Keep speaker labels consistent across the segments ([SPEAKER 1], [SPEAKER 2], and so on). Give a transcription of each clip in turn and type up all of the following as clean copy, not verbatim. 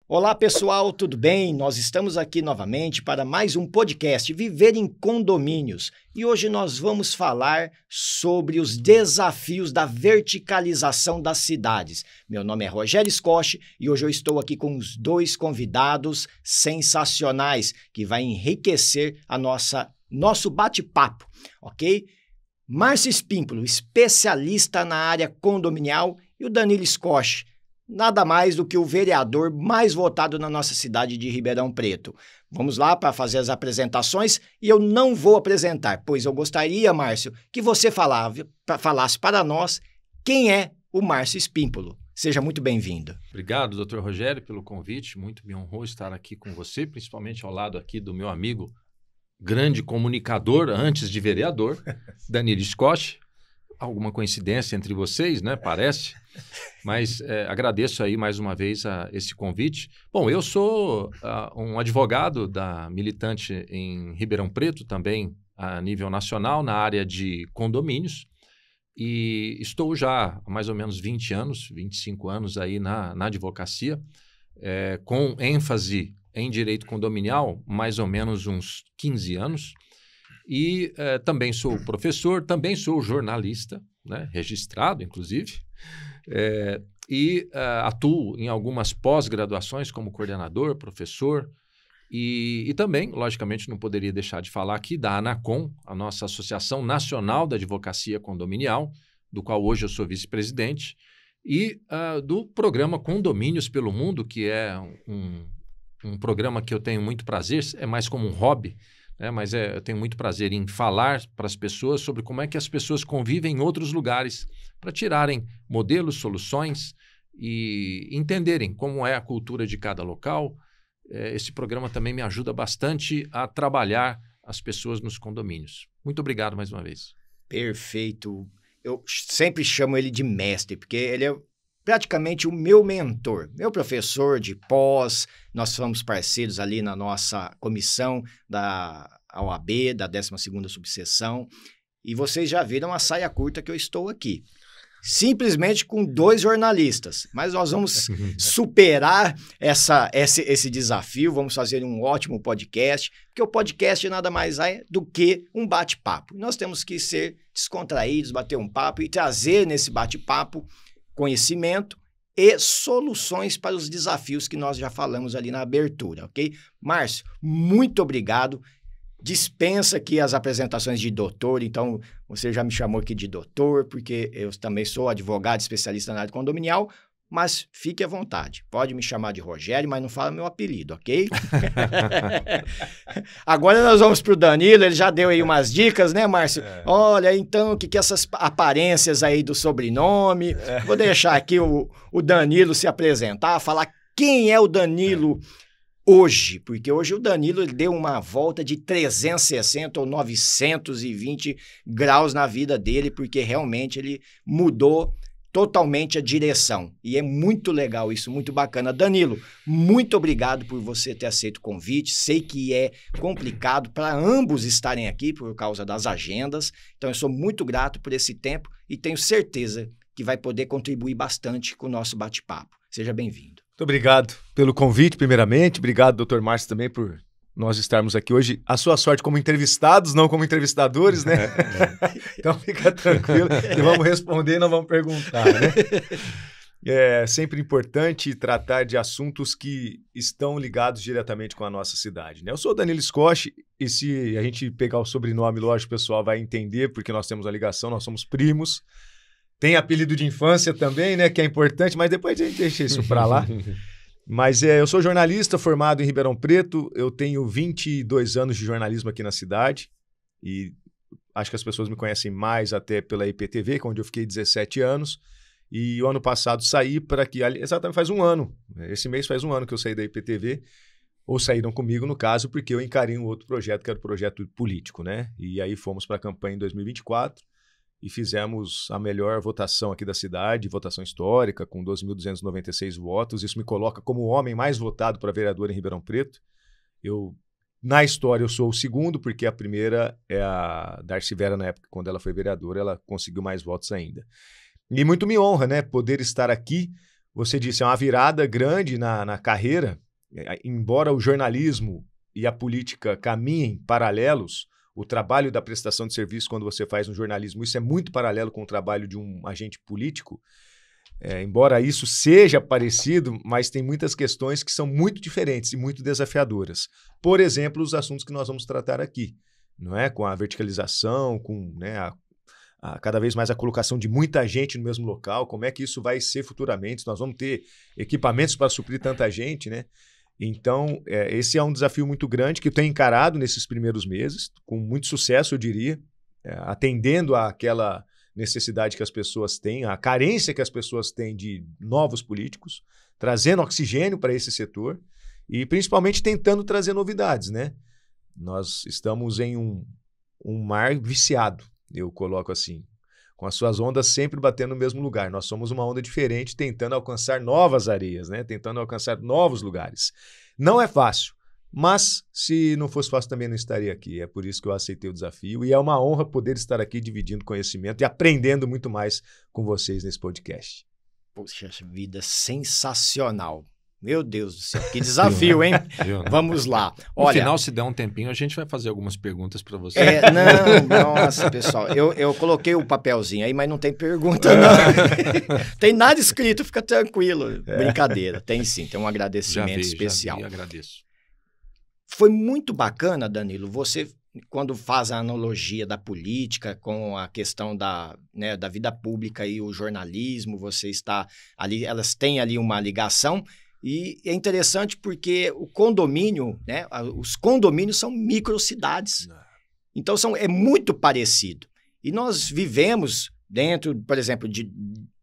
[SPEAKER 1] Olá pessoal, tudo bem? Nós estamos aqui novamente para mais um podcast Viver em Condomínios e hoje nós vamos falar sobre os desafios da verticalização das cidades. Meu nome é Rogério Scott e hoje eu estou aqui com os dois convidados sensacionais que vai enriquecer nosso bate-papo, ok? Márcio Espímpolo, especialista na área condominial, e o Danilo Scott, nada mais do que o vereador mais votado na nossa cidade de Ribeirão Preto. Vamos lá para fazer as apresentações e eu não vou apresentar, pois eu gostaria, Márcio, que você falasse para nós quem é o Márcio Espímpolo. Seja muito bem-vindo.
[SPEAKER 2] Obrigado, doutor Rogério, pelo convite. Muito me honrou estar aqui com você, principalmente ao lado aqui do meu amigo, grande comunicador, antes de vereador, Danilo Scott. Alguma coincidência entre vocês, né? Parece. Mas agradeço aí mais uma vez esse convite. Bom, eu sou um advogado militante em Ribeirão Preto, também a nível nacional, na área de condomínios. E estou já há mais ou menos 20 anos, 25 anos aí na advocacia, com ênfase em direito condominial, mais ou menos uns 15 anos. E também sou professor, também sou jornalista, né, registrado, inclusive, e atuo em algumas pós-graduações como coordenador, professor, e também, logicamente, não poderia deixar de falar aqui da ANACOM, a nossa Associação Nacional da Advocacia Condominial, do qual hoje eu sou vice-presidente, e do programa Condomínios pelo Mundo, que é um programa que eu tenho muito prazer, é mais como um hobby, mas eu tenho muito prazer em falar para as pessoas sobre como é que as pessoas convivem em outros lugares, para tirarem modelos, soluções e entenderem como é a cultura de cada local. Esse programa também me ajuda bastante a trabalhar as pessoas nos condomínios. Muito obrigado mais uma vez.
[SPEAKER 1] Perfeito. Eu sempre chamo ele de mestre, porque ele é praticamente o meu mentor, meu professor de pós. Nós somos parceiros ali na nossa comissão da OAB, da 12ª subseção, e vocês já viram a saia curta que eu estou aqui. Simplesmente com 2 jornalistas, mas nós vamos superar esse desafio, vamos fazer um ótimo podcast, porque o podcast nada mais é do que um bate-papo. Nós temos que ser descontraídos, bater um papo e trazer nesse bate-papo conhecimento e soluções para os desafios que nós já falamos ali na abertura, ok? Márcio, muito obrigado. Dispensa aqui as apresentações de doutor, então você já me chamou aqui de doutor, porque eu também sou advogado especialista na área condominial, mas fique à vontade. Pode me chamar de Rogério, mas não fala meu apelido, ok? Agora nós vamos para o Danilo, ele já deu aí umas dicas, né, Márcio? Olha, então, o que essas aparências aí do sobrenome? Vou deixar aqui o Danilo se apresentar, falar quem é o Danilo hoje, porque hoje o Danilo ele deu uma volta de 360 ou 920 graus na vida dele, porque realmente ele mudou totalmente a direção. E é muito legal isso, muito bacana. Danilo, muito obrigado por você ter aceito o convite. Sei que é complicado para ambos estarem aqui por causa das agendas. Então, eu sou muito grato por esse tempo e tenho certeza que vai poder contribuir bastante com o nosso bate-papo. Seja bem-vindo.
[SPEAKER 3] Muito obrigado pelo convite, primeiramente. Obrigado, doutor Márcio, também por nós estarmos aqui hoje. A sua sorte como entrevistados, não como entrevistadores, né? Então fica tranquilo e vamos responder, não vamos perguntar, né? É sempre importante tratar de assuntos que estão ligados diretamente com a nossa cidade, né? Eu sou o Danilo Scott e se a gente pegar o sobrenome, lógico, o pessoal vai entender porque nós temos a ligação, nós somos primos. Tem apelido de infância também, né? Que é importante, mas depois a gente deixa isso para lá. Mas eu sou jornalista formado em Ribeirão Preto, eu tenho 22 anos de jornalismo aqui na cidade e acho que as pessoas me conhecem mais até pela IPTV, onde eu fiquei 17 anos e o ano passado saí para que, exatamente faz um ano, esse mês faz um ano que eu saí da IPTV, ou saíram comigo no caso, porque eu encarei um outro projeto que era o projeto político, né? E aí fomos para a campanha em 2024 e fizemos a melhor votação aqui da cidade, votação histórica, com 12.296 votos. Isso me coloca como o homem mais votado para vereador em Ribeirão Preto. Na história, eu sou o segundo, porque a primeira é a Darcy Vera, na época, quando ela foi vereadora, ela conseguiu mais votos ainda. E muito me honra, né, poder estar aqui você disse, é uma virada grande na carreira, embora o jornalismo e a política caminhem paralelos, o trabalho da prestação de serviço quando você faz no jornalismo, isso é muito paralelo com o trabalho de um agente político, embora isso seja parecido, mas tem muitas questões que são muito diferentes e muito desafiadoras. Por exemplo, os assuntos que nós vamos tratar aqui, não é? Com a verticalização, com, né, cada vez mais a colocação de muita gente no mesmo local, como é que isso vai ser futuramente, nós vamos ter equipamentos para suprir tanta gente, né? Então, esse é um desafio muito grande que eu tenho encarado nesses primeiros meses, com muito sucesso, eu diria, atendendo àquela necessidade que as pessoas têm, a carência que as pessoas têm de novos políticos, trazendo oxigênio para esse setor e principalmente tentando trazer novidades, né? Nós estamos em um mar viciado, eu coloco assim, com as suas ondas sempre batendo no mesmo lugar. Nós somos uma onda diferente, tentando alcançar novas areias, né? Tentando alcançar novos lugares. Não é fácil, mas se não fosse fácil também não estaria aqui. É por isso que eu aceitei o desafio e é uma honra poder estar aqui dividindo conhecimento e aprendendo muito mais com vocês nesse podcast.
[SPEAKER 1] Poxa vida, sensacional. Meu Deus do céu, que desafio, hein? Vamos lá.
[SPEAKER 2] No final, se der um tempinho, a gente vai fazer algumas perguntas para você.
[SPEAKER 1] Nossa, pessoal, eu coloquei o papelzinho aí, mas não tem pergunta, não. Tem nada escrito, fica tranquilo. Brincadeira, tem sim, tem um agradecimento especial.
[SPEAKER 2] Já vi, agradeço.
[SPEAKER 1] Foi muito bacana, Danilo, você, quando faz a analogia da política com a questão da vida pública e o jornalismo, você está ali, elas têm ali uma ligação. E é interessante porque o condomínio, né, os condomínios são microcidades. Então é muito parecido. E nós vivemos dentro, por exemplo,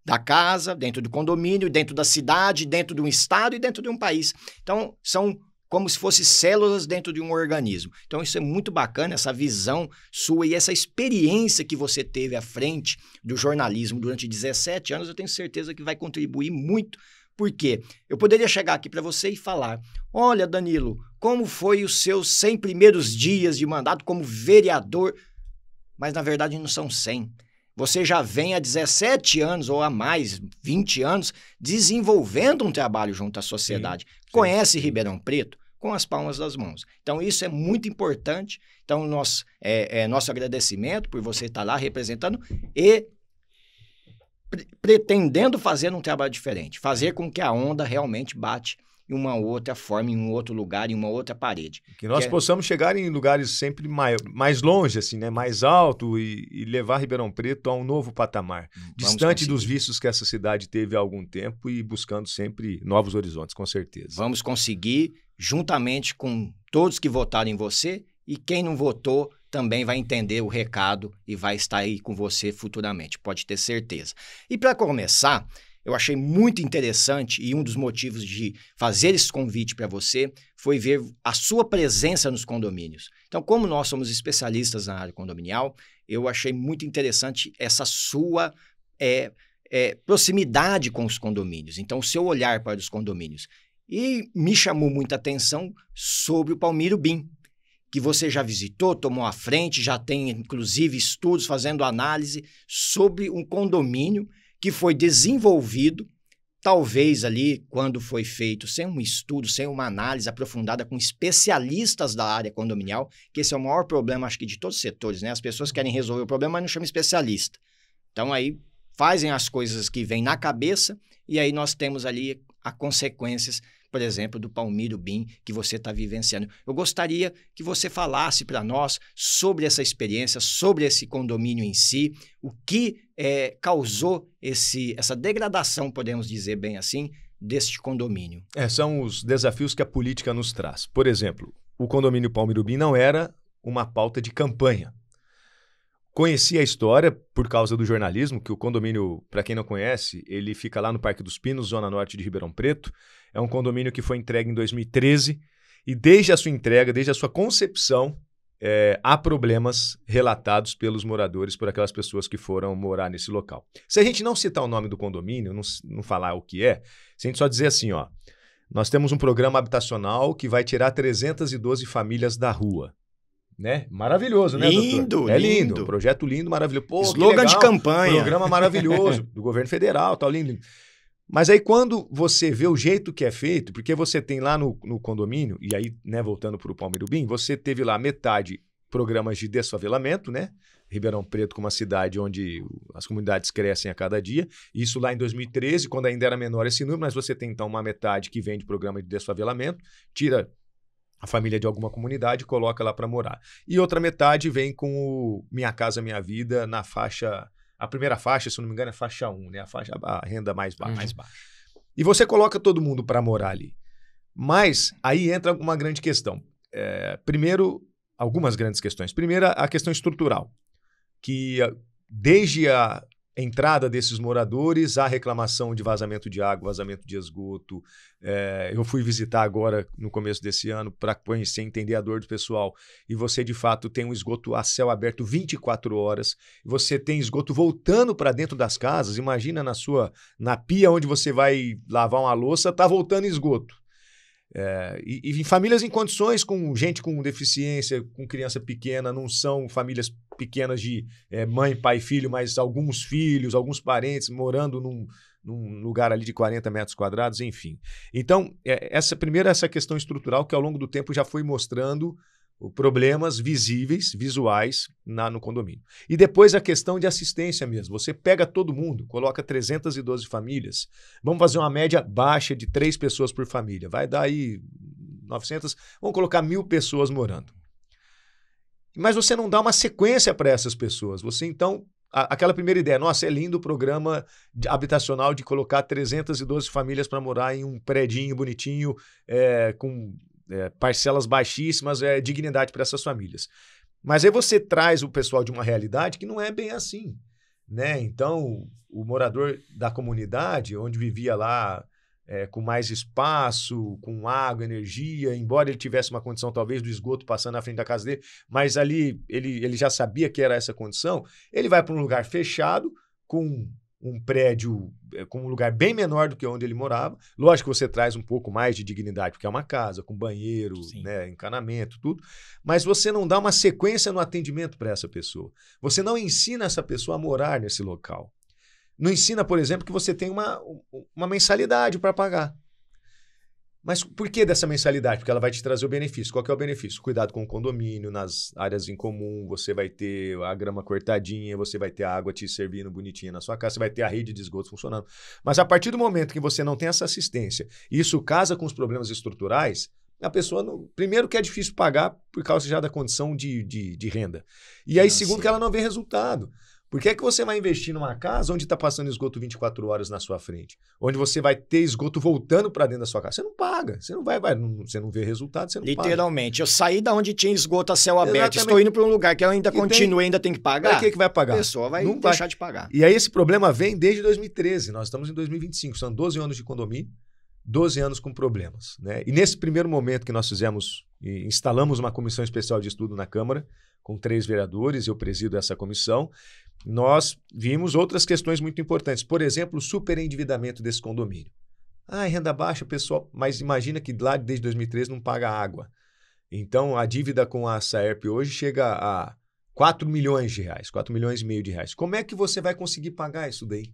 [SPEAKER 1] da casa, dentro do condomínio, dentro da cidade, dentro de um estado e dentro de um país. Então são como se fossem células dentro de um organismo. Então isso é muito bacana, essa visão sua e essa experiência que você teve à frente do jornalismo durante 17 anos, eu tenho certeza que vai contribuir muito. Por quê? Eu poderia chegar aqui para você e falar, olha, Danilo, como foi os seus 100 primeiros dias de mandato como vereador? Mas, na verdade, não são 100. Você já vem há 17 anos ou há mais, 20 anos, desenvolvendo um trabalho junto à sociedade. Sim. Conhece Ribeirão Preto? Com as palmas das mãos. Então, isso é muito importante. Então, nosso agradecimento por você estar lá representando e pretendendo fazer um trabalho diferente, fazer com que a onda realmente bate em uma outra forma, em um outro lugar, em uma outra parede.
[SPEAKER 3] Que nós possamos chegar em lugares sempre mais longe, assim, né? Mais alto e levar Ribeirão Preto a um novo patamar, distante dos vícios que essa cidade teve há algum tempo e buscando sempre novos horizontes, com certeza.
[SPEAKER 1] Vamos conseguir, juntamente com todos que votaram em você e quem não votou, também vai entender o recado e vai estar aí com você futuramente, pode ter certeza. E para começar, eu achei muito interessante e um dos motivos de fazer esse convite para você foi ver a sua presença nos condomínios. Então, como nós somos especialistas na área condominial, eu achei muito interessante essa sua proximidade com os condomínios, então o seu olhar para os condomínios. E me chamou muita atenção sobre o Palmiro BIM, que você já visitou, tomou à frente, já tem inclusive estudos fazendo análise sobre um condomínio que foi desenvolvido, talvez ali quando foi feito sem um estudo, sem uma análise aprofundada com especialistas da área condominial, que esse é o maior problema, acho que de todos os setores, né? As pessoas querem resolver o problema, mas não chamam especialista. Então aí fazem as coisas que vêm na cabeça e aí nós temos ali as consequências, por exemplo, do Palmiro BIM que você está vivenciando. Eu gostaria que você falasse para nós sobre essa experiência, sobre esse condomínio em si, o que causou essa degradação, podemos dizer bem assim, deste condomínio.
[SPEAKER 3] São os desafios que a política nos traz. Por exemplo, o condomínio Palmiro BIM não era uma pauta de campanha. Conheci a história por causa do jornalismo, que o condomínio, para quem não conhece, ele fica lá no Parque dos Pinos, zona norte de Ribeirão Preto. É um condomínio que foi entregue em 2013 e desde a sua entrega, desde a sua concepção, há problemas relatados pelos moradores, por aquelas pessoas que foram morar nesse local. Se a gente não citar o nome do condomínio, não falar o que se a gente só dizer assim, ó, nós temos um programa habitacional que vai tirar 312 famílias da rua. Né? Maravilhoso, né,
[SPEAKER 1] doutor?
[SPEAKER 3] Lindo. Um projeto lindo, maravilhoso. Pô,
[SPEAKER 1] slogan de campanha.
[SPEAKER 3] Programa maravilhoso do governo federal, tal, lindo. Mas aí quando você vê o jeito que é feito, porque você tem lá no condomínio, e aí, né, voltando para o Palmeirubim, você teve lá metade programas de desfavelamento, né? Ribeirão Preto como uma cidade onde as comunidades crescem a cada dia, isso lá em 2013, quando ainda era menor esse número, mas você tem então uma metade que vem de programa de desfavelamento, tira a família de alguma comunidade e coloca lá para morar. E outra metade vem com o Minha Casa Minha Vida na faixa, a primeira faixa, se eu não me engano, é faixa 1, né? A renda mais baixa.
[SPEAKER 1] Mais baixo.
[SPEAKER 3] E você coloca todo mundo para morar ali. Mas aí entra uma grande questão. Primeiro, algumas grandes questões. Primeiro, a questão estrutural, que desde a entrada desses moradores, a reclamação de vazamento de água, vazamento de esgoto. Eu fui visitar agora, no começo desse ano, para conhecer, entender a dor do pessoal. E você, de fato, tem um esgoto a céu aberto 24 horas. Você tem esgoto voltando para dentro das casas. Imagina na pia onde você vai lavar uma louça, tá voltando esgoto. E em famílias em condições, com gente com deficiência, com criança pequena, não são famílias pequenas de mãe, pai, filho, mas alguns filhos, alguns parentes morando num lugar ali de 40 metros quadrados, enfim. Então, essa questão estrutural que ao longo do tempo já foi mostrando problemas visíveis, visuais no condomínio. E depois a questão de assistência mesmo. Você pega todo mundo, coloca 312 famílias, vamos fazer uma média baixa de 3 pessoas por família. Vai dar aí 900, vamos colocar 1.000 pessoas morando. Mas você não dá uma sequência para essas pessoas. Você, então, aquela primeira ideia, nossa, é lindo o programa habitacional de colocar 312 famílias para morar em um predinho bonitinho, com parcelas baixíssimas, dignidade para essas famílias. Mas aí você traz o pessoal de uma realidade que não é bem assim, né? Então, o morador da comunidade, onde vivia lá com mais espaço, com água, energia, embora ele tivesse uma condição talvez do esgoto passando na frente da casa dele, mas ali ele já sabia que era essa condição, ele vai para um lugar fechado, com um prédio com um lugar bem menor do que onde ele morava. Lógico que você traz um pouco mais de dignidade, porque é uma casa com banheiro, né, encanamento, tudo. Mas você não dá uma sequência no atendimento para essa pessoa. Você não ensina essa pessoa a morar nesse local. Não ensina, por exemplo, que você tem uma mensalidade para pagar. Mas por que dessa mensalidade? Porque ela vai te trazer o benefício. Qual que é o benefício? Cuidado com o condomínio, nas áreas em comum, você vai ter a grama cortadinha, você vai ter a água te servindo bonitinha na sua casa, você vai ter a rede de esgoto funcionando. Mas a partir do momento que você não tem essa assistência, e isso casa com os problemas estruturais, a pessoa, primeiro, que é difícil pagar por causa já da condição de renda. E aí, segundo, que ela não vê resultado. Por que é que você vai investir numa casa onde está passando esgoto 24 horas na sua frente? Onde você vai ter esgoto voltando para dentro da sua casa? Você não paga. Você não você não vê resultado, você não paga.
[SPEAKER 1] Literalmente. Eu saí da onde tinha esgoto a céu aberto.
[SPEAKER 3] Exatamente.
[SPEAKER 1] Estou indo para um lugar que eu ainda continuo e ainda tenho que pagar.
[SPEAKER 3] Para que vai pagar?
[SPEAKER 1] A pessoa vai deixar de pagar.
[SPEAKER 3] E aí esse problema vem desde 2013. Nós estamos em 2025. São 12 anos de condomínio, 12 anos com problemas, né? E nesse primeiro momento que nós fizemos, instalamos uma comissão especial de estudo na Câmara, com 3 vereadores, eu presido essa comissão, nós vimos outras questões muito importantes. Por exemplo, o superendividamento desse condomínio. Renda baixa, pessoal, mas imagina que lá desde 2013 não paga água. Então, a dívida com a Saerp hoje chega a 4 milhões de reais, 4 milhões e meio de reais. Como é que você vai conseguir pagar isso daí?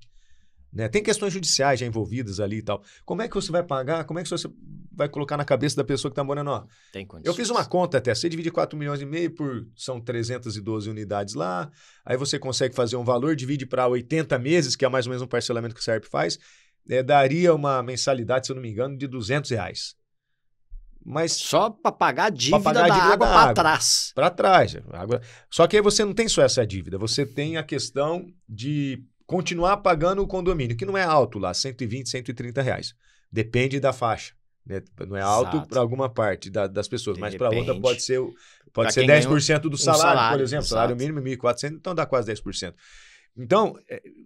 [SPEAKER 3] Né? Tem questões judiciais já envolvidas ali e tal. Como é que você vai pagar? Como é que você vai colocar na cabeça da pessoa que está morando?
[SPEAKER 1] Tem condições.
[SPEAKER 3] Eu fiz uma conta até. Você divide 4 milhões e meio são 312 unidades lá. Aí você consegue fazer um valor, divide para 80 meses, que é mais ou menos um parcelamento que o SERP faz. Daria uma mensalidade, se eu não me engano, de R$200. Mas
[SPEAKER 1] só para pagar a dívida da água para trás.
[SPEAKER 3] Para trás. Só que aí você não tem só essa dívida. Você tem a questão de continuar pagando o condomínio, que não é alto lá, 120, 130 reais. Depende da faixa. Né? Não é alto para alguma parte das pessoas, mas para outra pode ser 10% do salário, por exemplo. Salário mínimo 1.400, então dá quase 10%. Então,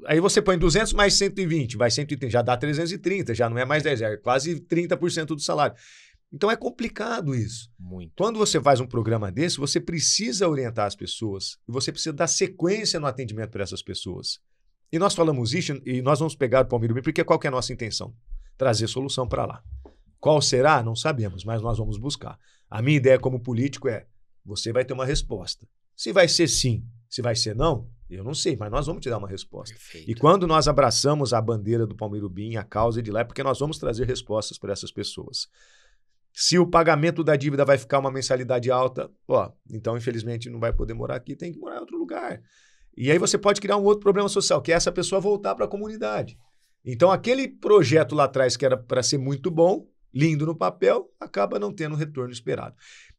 [SPEAKER 3] aí você põe 200 mais 120, vai 130, já dá 330, já não é mais 10, é quase 30% do salário. Então é complicado isso.
[SPEAKER 1] Muito.
[SPEAKER 3] Quando você faz um programa desse, você precisa orientar as pessoas e você precisa dar sequência no atendimento para essas pessoas. E nós falamos isso e nós vamos pegar o Palmeirubim, porque qual que é a nossa intenção? Trazer solução para lá. Qual será? Não sabemos, mas nós vamos buscar. A minha ideia como político você vai ter uma resposta. Se vai ser sim, se vai ser não, Eu não sei, mas nós vamos te dar uma resposta.
[SPEAKER 1] Perfeito.
[SPEAKER 3] E quando nós abraçamos a bandeira do Palmeirubim, a causa de lá, é porque nós vamos trazer respostas para essas pessoas. Se o pagamento da dívida vai ficar uma mensalidade alta, então infelizmente não vai poder morar aqui, tem que morar em outro lugar. E aí você pode criar um outro problema social, que é essa pessoa voltar para a comunidade. Então aquele projeto lá atrás que era para ser muito bom, lindo no papel, acaba não tendo o retorno esperado.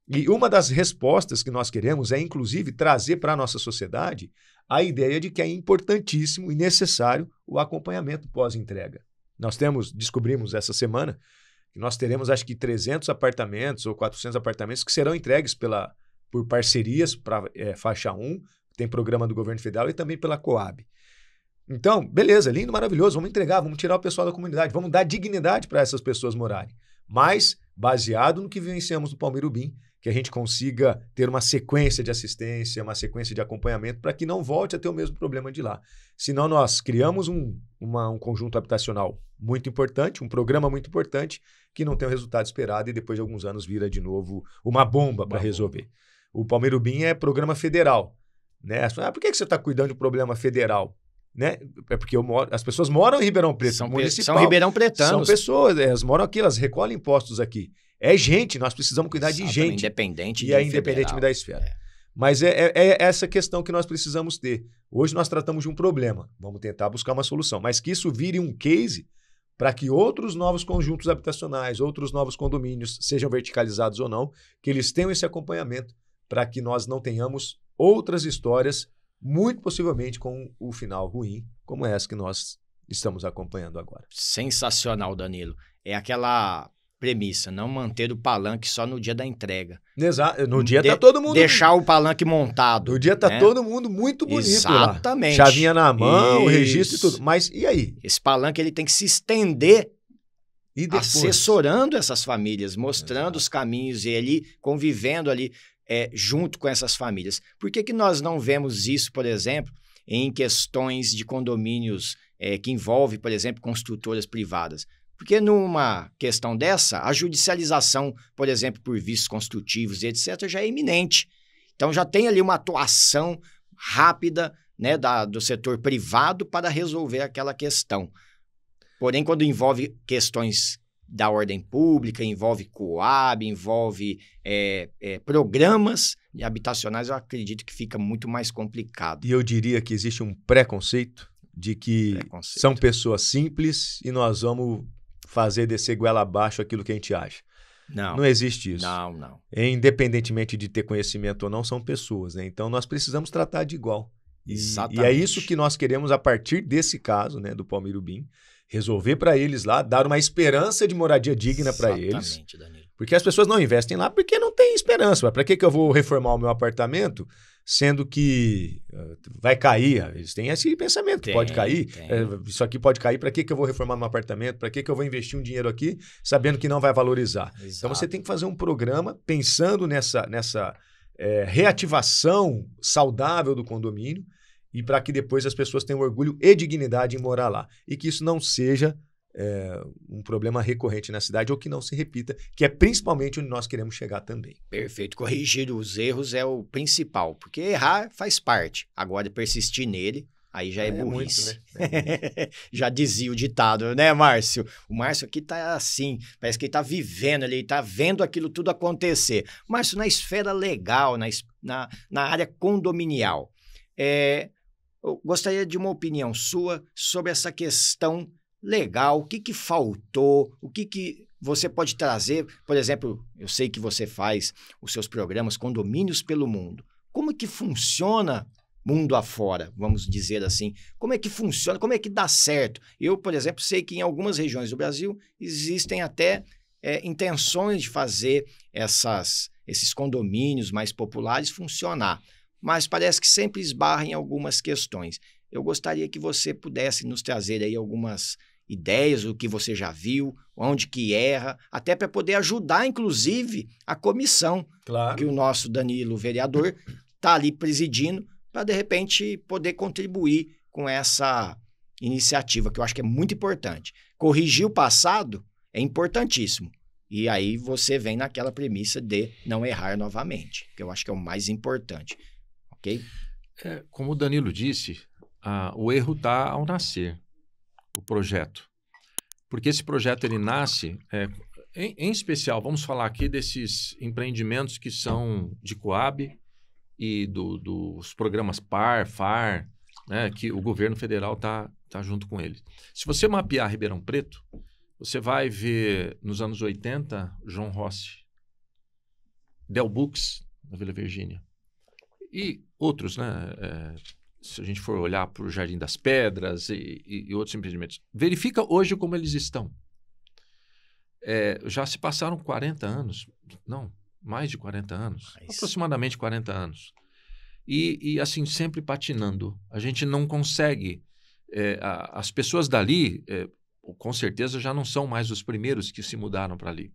[SPEAKER 3] E uma das respostas que nós queremos é, inclusive, trazer para a nossa sociedade a ideia de que é importantíssimo e necessário o acompanhamento pós-entrega. Nós descobrimos essa semana que nós teremos, acho que 300 apartamentos ou 400 apartamentos que serão entregues por parcerias para faixa 1, tem programa do governo federal, e também pela Coab. Então, beleza, lindo, maravilhoso, vamos entregar, vamos tirar o pessoal da comunidade, vamos dar dignidade para essas pessoas morarem. Mas, baseado no que vivenciamos no Palmeirubim, que a gente consiga ter uma sequência de assistência, uma sequência de acompanhamento, para que não volte a ter o mesmo problema de lá. Senão nós criamos um conjunto habitacional muito importante, um programa muito importante, que não tem o resultado esperado e depois de alguns anos vira de novo uma bomba para resolver. O Palmeirubim é programa federal. Né? Por que você está cuidando de problema federal? Né? É porque as pessoas moram em Ribeirão Preto,
[SPEAKER 1] são Ribeirão Pretanos.
[SPEAKER 3] São pessoas, elas moram aqui, elas recolhem impostos aqui. É gente, nós precisamos cuidar de gente.
[SPEAKER 1] Independente
[SPEAKER 3] independente da esfera. Mas é essa questão que nós precisamos ter. Hoje nós tratamos de um problema, vamos tentar buscar uma solução, mas que isso vire um case para que outros novos conjuntos habitacionais, outros novos condomínios, sejam verticalizados ou não, que eles tenham esse acompanhamento para que nós não tenhamos outras histórias, muito possivelmente com o final ruim, como essa que nós estamos acompanhando agora.
[SPEAKER 1] Sensacional, Danilo. É aquela premissa, não manter o palanque só no dia da entrega.
[SPEAKER 3] Exato. No dia tá todo mundo...
[SPEAKER 1] Deixar o palanque montado.
[SPEAKER 3] No dia tá todo mundo muito bonito.
[SPEAKER 1] Exatamente.
[SPEAKER 3] Lá. Chavinha na mão, registro e tudo. Mas e aí?
[SPEAKER 1] Esse palanque ele tem que se estender
[SPEAKER 3] e depois?
[SPEAKER 1] Assessorando essas famílias, mostrando os caminhos e ele convivendo ali junto com essas famílias. Por que nós não vemos isso, por exemplo, em questões de condomínios que envolve, por exemplo, construtoras privadas? Porque numa questão dessa, a judicialização, por exemplo, por vícios construtivos e etc., já é iminente. Então, já tem ali uma atuação rápida, né, do setor privado para resolver aquela questão. Porém, quando envolve questões da ordem pública, envolve Coab, envolve programas habitacionais, eu acredito que fica muito mais complicado.
[SPEAKER 3] E eu diria que existe um preconceito de que são pessoas simples e nós vamos fazer descer goela abaixo aquilo que a gente acha. Não existe isso.
[SPEAKER 1] Não.
[SPEAKER 3] Independentemente de ter conhecimento ou não, são pessoas, né? Então, nós precisamos tratar de igual.
[SPEAKER 1] Exatamente.
[SPEAKER 3] E é isso que nós queremos, a partir desse caso, né, do Palmeirubim, resolver para eles lá, dar uma esperança de moradia digna para eles.
[SPEAKER 1] Exatamente, Danilo.
[SPEAKER 3] Porque as pessoas não investem lá porque não tem esperança. Para que eu vou reformar o meu apartamento, sendo que vai cair? Eles têm esse pensamento que pode cair. Isso aqui pode cair, para que eu vou reformar meu apartamento? Para que eu vou investir um dinheiro aqui, sabendo que não vai valorizar? Exato. Então você tem que fazer um programa pensando nessa reativação saudável do condomínio, e para que depois as pessoas tenham orgulho e dignidade em morar lá. E que isso não seja um problema recorrente na cidade ou que não se repita, que é principalmente onde nós queremos chegar também.
[SPEAKER 1] Perfeito. Corrigir os erros é o principal, porque errar faz parte. Agora, persistir nele, aí já é burrice.
[SPEAKER 3] Muito, né?
[SPEAKER 1] Já dizia o ditado, né, Márcio? O Márcio aqui tá assim, parece que ele tá vivendo, ele tá vendo aquilo tudo acontecer. Márcio, na esfera legal, na área condominial, eu gostaria de uma opinião sua sobre essa questão legal, o que faltou, o que você pode trazer, por exemplo, eu sei que você faz os seus programas Condomínios pelo Mundo. Como é que funciona mundo afora, vamos dizer assim? Como é que funciona, como é que dá certo? Eu, por exemplo, sei que em algumas regiões do Brasil existem até intenções de fazer esses condomínios mais populares funcionar, mas parece que sempre esbarra em algumas questões. Eu gostaria que você pudesse nos trazer aí algumas ideias, o que você já viu, onde que erra, até para poder ajudar, inclusive, a comissão,
[SPEAKER 3] claro,
[SPEAKER 1] que o nosso Danilo, vereador, está ali presidindo, para, de repente, poder contribuir com essa iniciativa, que eu acho que é muito importante. Corrigir o passado é importantíssimo. E aí você vem naquela premissa de não errar novamente, que eu acho que é o mais importante. Ok?
[SPEAKER 2] Como o Danilo disse, o erro está ao nascer, o projeto. Porque esse projeto ele nasce, em especial, vamos falar aqui desses empreendimentos que são de Coab e dos programas PAR, FAR, né, que o governo federal está junto com eles. Se você mapear Ribeirão Preto, você vai ver nos anos 80, João Rossi, Del Bux, na Vila Virgínia, e outros, né? Se a gente for olhar para o Jardim das Pedras e outros empreendimentos, verifica hoje como eles estão. Já se passaram 40 anos, não, mais de 40 anos, aproximadamente 40 anos. E assim, sempre patinando. A gente não consegue... as pessoas dali, com certeza, já não são mais os primeiros que se mudaram para ali.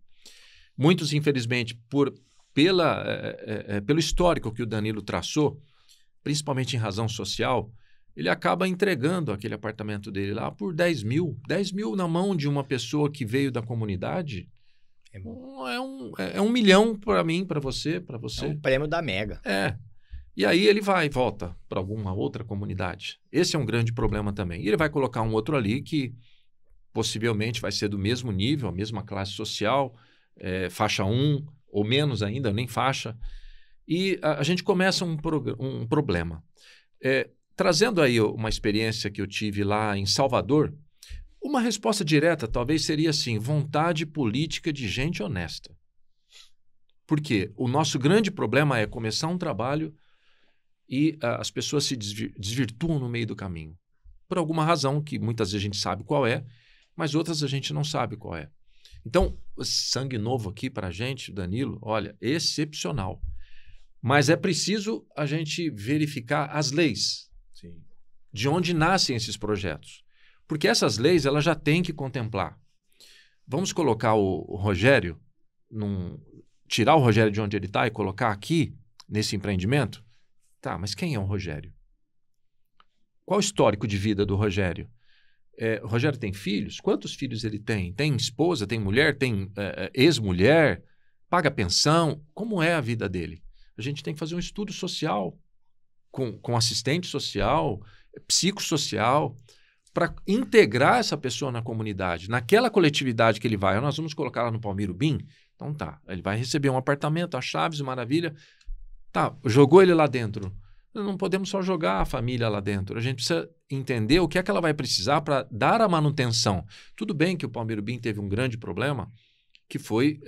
[SPEAKER 2] Muitos, infelizmente, pelo histórico que o Danilo traçou, principalmente em razão social, ele acaba entregando aquele apartamento dele lá por 10 mil. 10 mil na mão de uma pessoa que veio da comunidade é 1 milhão para mim, para você.
[SPEAKER 1] É um prêmio da Mega.
[SPEAKER 2] E aí ele vai e volta para alguma outra comunidade. Esse é um grande problema também. E ele vai colocar um outro ali que possivelmente vai ser do mesmo nível, a mesma classe social, faixa 1 ou menos ainda, nem faixa. E a gente começa um problema. Trazendo aí uma experiência que eu tive lá em Salvador, uma resposta direta talvez seria assim, vontade política de gente honesta. Porque o nosso grande problema é começar um trabalho e as pessoas se desvirtuam no meio do caminho. Por alguma razão que muitas vezes a gente sabe qual é, mas outras a gente não sabe qual é. Então, sangue novo aqui para a gente, Danilo, olha, excepcional. Mas é preciso a gente verificar as leis.
[SPEAKER 3] Sim.
[SPEAKER 2] De onde nascem esses projetos. Porque essas leis elas já têm que contemplar. Vamos colocar o Rogério, tirar o Rogério de onde ele está e colocar aqui, nesse empreendimento? Tá, mas quem é o Rogério? Qual o histórico de vida do Rogério? O Rogério tem filhos? Quantos filhos ele tem? Tem esposa, tem mulher, tem ex-mulher? Paga pensão? Como é a vida dele? A gente tem que fazer um estudo social com assistente social, psicossocial, para integrar essa pessoa na comunidade, naquela coletividade que ele vai. Nós vamos colocar lá no Palmiro Bim? Então tá, ele vai receber um apartamento, a chaves, maravilha. Tá, jogou ele lá dentro. Não podemos só jogar a família lá dentro. A gente precisa entender o que é que ela vai precisar para dar a manutenção. Tudo bem que o Palmiro Bim teve um grande problema, que foi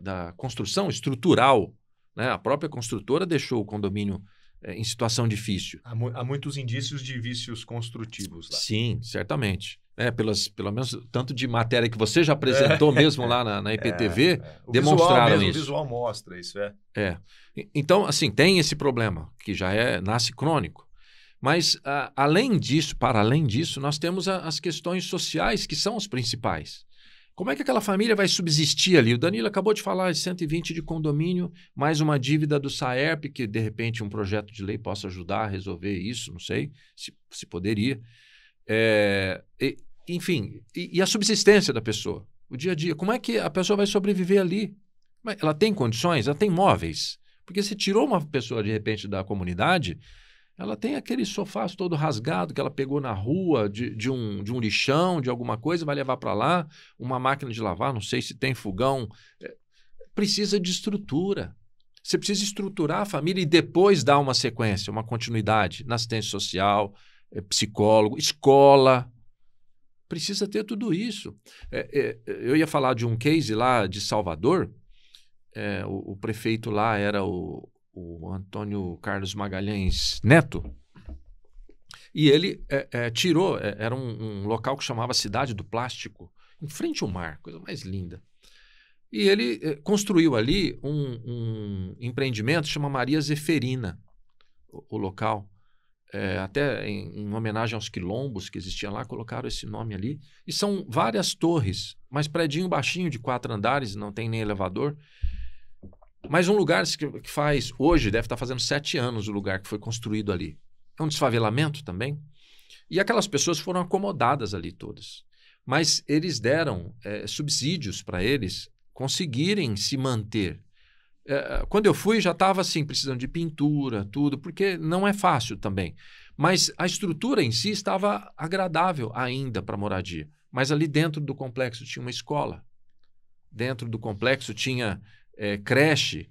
[SPEAKER 2] da construção estrutural. Né? A própria construtora deixou o condomínio em situação difícil.
[SPEAKER 3] Há muitos indícios de vícios construtivos lá.
[SPEAKER 2] Sim, certamente. Pelo menos tanto de matéria que você já apresentou mesmo lá na IPTV, demonstraram isso.
[SPEAKER 3] O visual mostra isso,
[SPEAKER 2] Então, assim, tem esse problema, que já nasce crônico. Mas, para além disso, nós temos as questões sociais, que são as principais. Como é que aquela família vai subsistir ali? O Danilo acabou de falar de 120 de condomínio, mais uma dívida do SAERP, que de repente um projeto de lei possa ajudar a resolver isso, não sei se poderia. Enfim, e a subsistência da pessoa, o dia a dia. Como é que a pessoa vai sobreviver ali? Ela tem condições? Ela tem móveis? Porque se tirou uma pessoa de repente da comunidade, ela tem aquele sofá todo rasgado que ela pegou na rua de um lixão, de alguma coisa, vai levar para lá, uma máquina de lavar, não sei se tem fogão. Precisa de estrutura. Você precisa estruturar a família e depois dar uma sequência, uma continuidade na assistência social, psicólogo, escola. Precisa ter tudo isso. Eu ia falar de um case lá de Salvador. O prefeito lá era o Antônio Carlos Magalhães Neto, e ele tirou, era um local que chamava Cidade do Plástico, em frente ao mar, coisa mais linda. E ele construiu ali um empreendimento que chama Maria Zeferina, o local. Até em homenagem aos quilombos que existiam lá, colocaram esse nome ali. E são várias torres, mas predinho baixinho de 4 andares, não tem nem elevador. Mas um lugar que faz, hoje deve estar fazendo 7 anos o lugar que foi construído ali. É um desfavelamento também. E aquelas pessoas foram acomodadas ali todas. Mas eles deram subsídios para eles conseguirem se manter. Quando eu fui, já estava assim, precisando de pintura, tudo, porque não é fácil também. Mas a estrutura em si estava agradável ainda para moradia. Mas ali dentro do complexo tinha uma escola. Dentro do complexo tinha creche,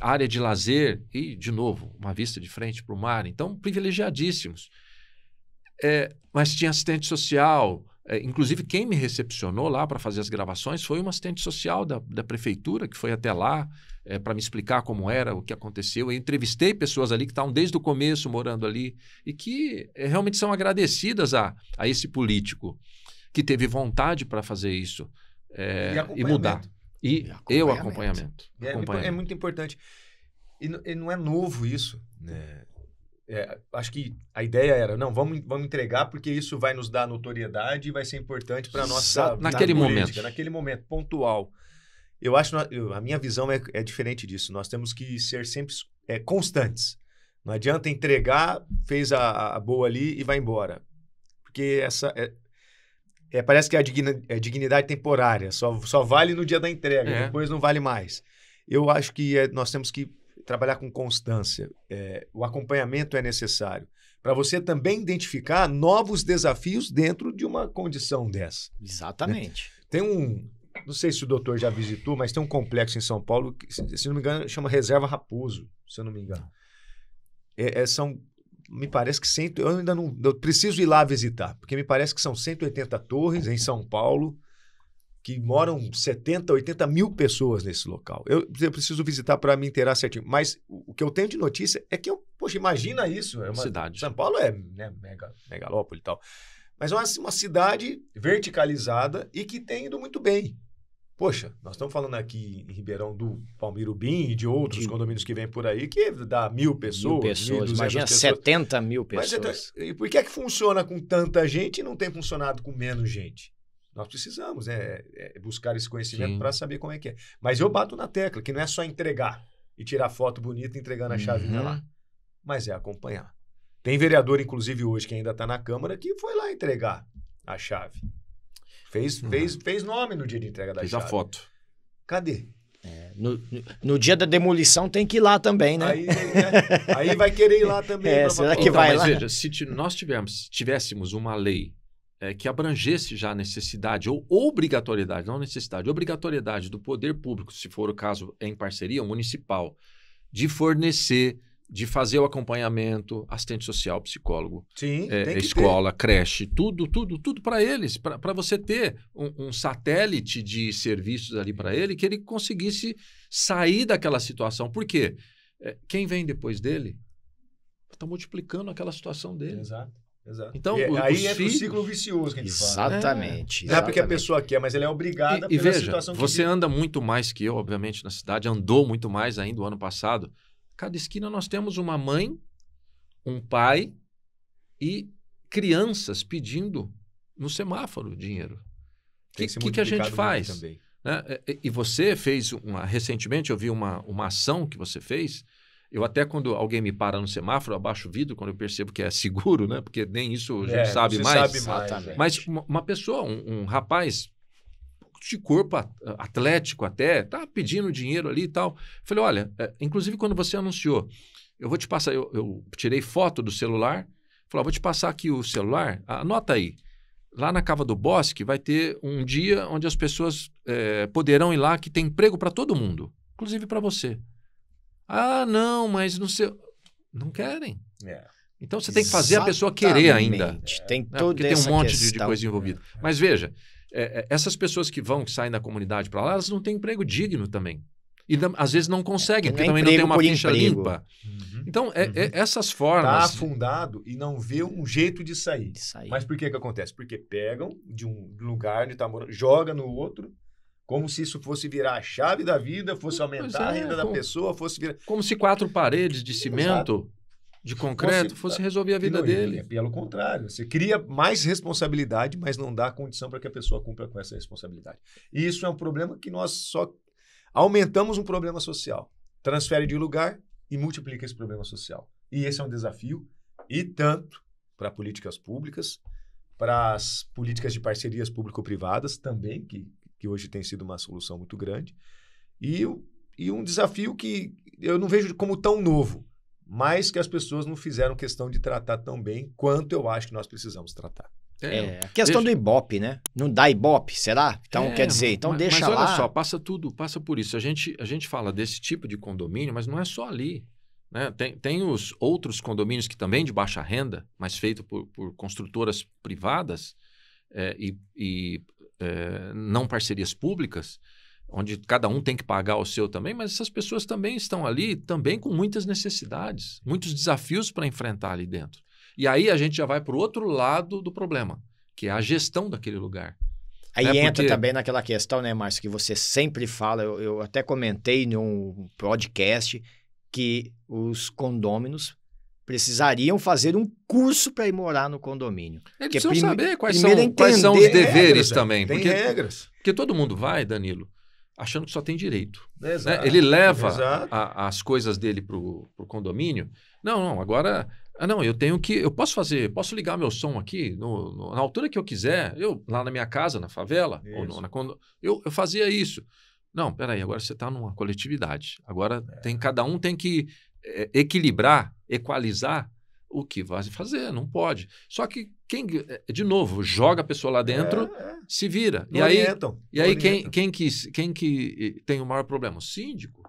[SPEAKER 2] área de lazer e, de novo, uma vista de frente para o mar. Então, privilegiadíssimos. Mas tinha assistente social. Inclusive, quem me recepcionou lá para fazer as gravações foi uma assistente social da prefeitura, que foi até lá para me explicar como era, o que aconteceu. Eu entrevistei pessoas ali que estavam desde o começo morando ali e que realmente são agradecidas a esse político que teve vontade para fazer isso e mudar. E o acompanhamento.
[SPEAKER 3] É muito importante. E não é novo isso, né? Acho que a ideia era, não, vamos entregar porque isso vai nos dar notoriedade e vai ser importante para a nossa
[SPEAKER 2] naquele
[SPEAKER 3] política, naquele momento, pontual. Eu acho, a minha visão é diferente disso. Nós temos que ser sempre constantes. Não adianta entregar, fez a boa ali e vai embora. Porque parece que a dignidade temporária, só vale no dia da entrega, depois não vale mais. Eu acho que nós temos que trabalhar com constância. O acompanhamento é necessário para você também identificar novos desafios dentro de uma condição dessa.
[SPEAKER 1] Exatamente.
[SPEAKER 3] Né? Tem não sei se o doutor já visitou, mas tem um complexo em São Paulo que, se não me engano, chama Reserva Raposo, se eu não me engano. Me parece que eu ainda não... Eu preciso ir lá visitar, porque me parece que são 180 torres em São Paulo, que moram 70, 80 mil pessoas nesse local. Eu preciso visitar para me inteirar certinho. Mas o que eu tenho de notícia é que poxa, imagina isso.
[SPEAKER 2] Cidade.
[SPEAKER 3] São Paulo megalópole e tal. Mas é uma cidade verticalizada e que tem ido muito bem. Poxa, nós estamos falando aqui em Ribeirão do Palmirubim e de outros condomínios que vêm por aí, que dá 1.000 pessoas.
[SPEAKER 1] 1.000 pessoas. Imagina pessoas. 70 mil pessoas.
[SPEAKER 3] Mas, e por que funciona com tanta gente e não tem funcionado com menos gente? Nós precisamos buscar esse conhecimento para saber como é que é. Mas eu bato na tecla, que não é só entregar e tirar foto bonita entregando a chavinha lá. Mas é acompanhar. Tem vereador, inclusive, hoje, que ainda está na Câmara, que foi lá entregar a chave. Fez nome no dia de entrega da chave.
[SPEAKER 2] Fez a foto.
[SPEAKER 3] Cadê?
[SPEAKER 1] No dia da demolição tem que ir lá também, né?
[SPEAKER 3] Aí vai querer ir lá também.
[SPEAKER 1] Será que vai lá?
[SPEAKER 2] Veja, se nós tivéssemos uma lei que abrangesse já a necessidade ou obrigatoriedade, não necessidade, obrigatoriedade do poder público, se for o caso em parceria municipal, de fornecer, de fazer o acompanhamento, assistente social, psicólogo,
[SPEAKER 3] sim,
[SPEAKER 2] escola, creche, tudo para eles, para você ter um satélite de serviços ali para ele, que ele conseguisse sair daquela situação. Por quê? Quem vem depois dele está multiplicando aquela situação dele.
[SPEAKER 3] Exato.
[SPEAKER 2] Então,
[SPEAKER 3] aí entra o ciclo vicioso que a gente fala.
[SPEAKER 1] Exatamente.
[SPEAKER 3] Não é porque a pessoa quer, mas ela é obrigada pela
[SPEAKER 2] veja,
[SPEAKER 3] situação que
[SPEAKER 2] você anda muito mais que eu, obviamente, na cidade, andou muito mais ainda o ano passado. Cada esquina nós temos uma mãe, um pai e crianças pedindo no semáforo dinheiro. O que a gente faz?
[SPEAKER 3] Também.
[SPEAKER 2] E você fez recentemente, eu vi uma ação que você fez. Eu até, quando alguém me para no semáforo, abaixo o vidro, quando eu percebo que é seguro, né? Porque nem isso a gente sabe mais. Mas uma pessoa, um rapaz de corpo atlético até, tá pedindo dinheiro ali e tal. Falei, olha, inclusive quando você anunciou, eu vou te passar, eu tirei foto do celular, falei, vou te passar aqui o celular, anota aí. Lá na Cava do Bosque vai ter um dia onde as pessoas poderão ir lá, que tem emprego para todo mundo, inclusive para você. Ah, não, mas não sei. Não querem. Então você tem que fazer a pessoa querer ainda.
[SPEAKER 1] Tem toda
[SPEAKER 2] porque tem um monte de
[SPEAKER 1] questão.
[SPEAKER 2] coisa envolvida. Mas veja, essas pessoas que saem da comunidade para lá, elas não têm emprego digno também. E às vezes não conseguem, porque também não tem uma ficha limpa. Então, essas formas...
[SPEAKER 3] Está afundado e não vê um jeito de sair. Mas por que acontece? Porque pegam de um lugar onde está morando, joga no outro, como se isso fosse virar a chave da vida, fosse aumentar a renda da pessoa, fosse virar...
[SPEAKER 2] Como se 4 paredes de cimento, de concreto, fosse resolver a vida dele.
[SPEAKER 3] Pelo contrário, você cria mais responsabilidade, mas não dá condição para que a pessoa cumpra com essa responsabilidade. E isso é um problema que nós só aumentamos um problema social. Transfere de lugar e multiplica esse problema social. E esse é um desafio, e tanto para políticas públicas, para as políticas de parcerias público-privadas também, que hoje tem sido uma solução muito grande, e E um desafio que eu não vejo como tão novo, mas que as pessoas não fizeram questão de tratar tão bem quanto eu acho que nós precisamos tratar.
[SPEAKER 1] A questão do Ibope, né? Não dá Ibope, será? Então, quer dizer, então deixa lá.
[SPEAKER 2] Mas olha só, passa por isso. A gente fala desse tipo de condomínio, mas não é só ali. Né? Tem os outros condomínios que também de baixa renda, mas feito por construtoras privadas não parcerias públicas, onde cada um tem que pagar o seu também, mas essas pessoas também estão ali também com muitas necessidades, muitos desafios para enfrentar ali dentro. E aí a gente já vai para o outro lado do problema, que é a gestão daquele lugar.
[SPEAKER 1] Aí entra também naquela questão, né, Márcio, que você sempre fala, eu até comentei num podcast, que os condôminos precisariam fazer um curso para ir morar no condomínio.
[SPEAKER 2] Eles precisam saber quais são os deveres também.
[SPEAKER 3] Tem regras.
[SPEAKER 2] Porque todo mundo vai, Danilo, achando que só tem direito.
[SPEAKER 3] Exato,
[SPEAKER 2] né? Ele leva as coisas dele para o condomínio. Não, agora... eu posso ligar meu som aqui na altura que eu quiser, lá na minha casa, na favela, eu fazia isso. Não, peraí, agora você está numa coletividade. Agora cada um tem que equilibrar, equalizar o que vai fazer, não pode. Só que de novo, joga a pessoa lá dentro, se vira. E aí quem que tem o maior problema? O síndico.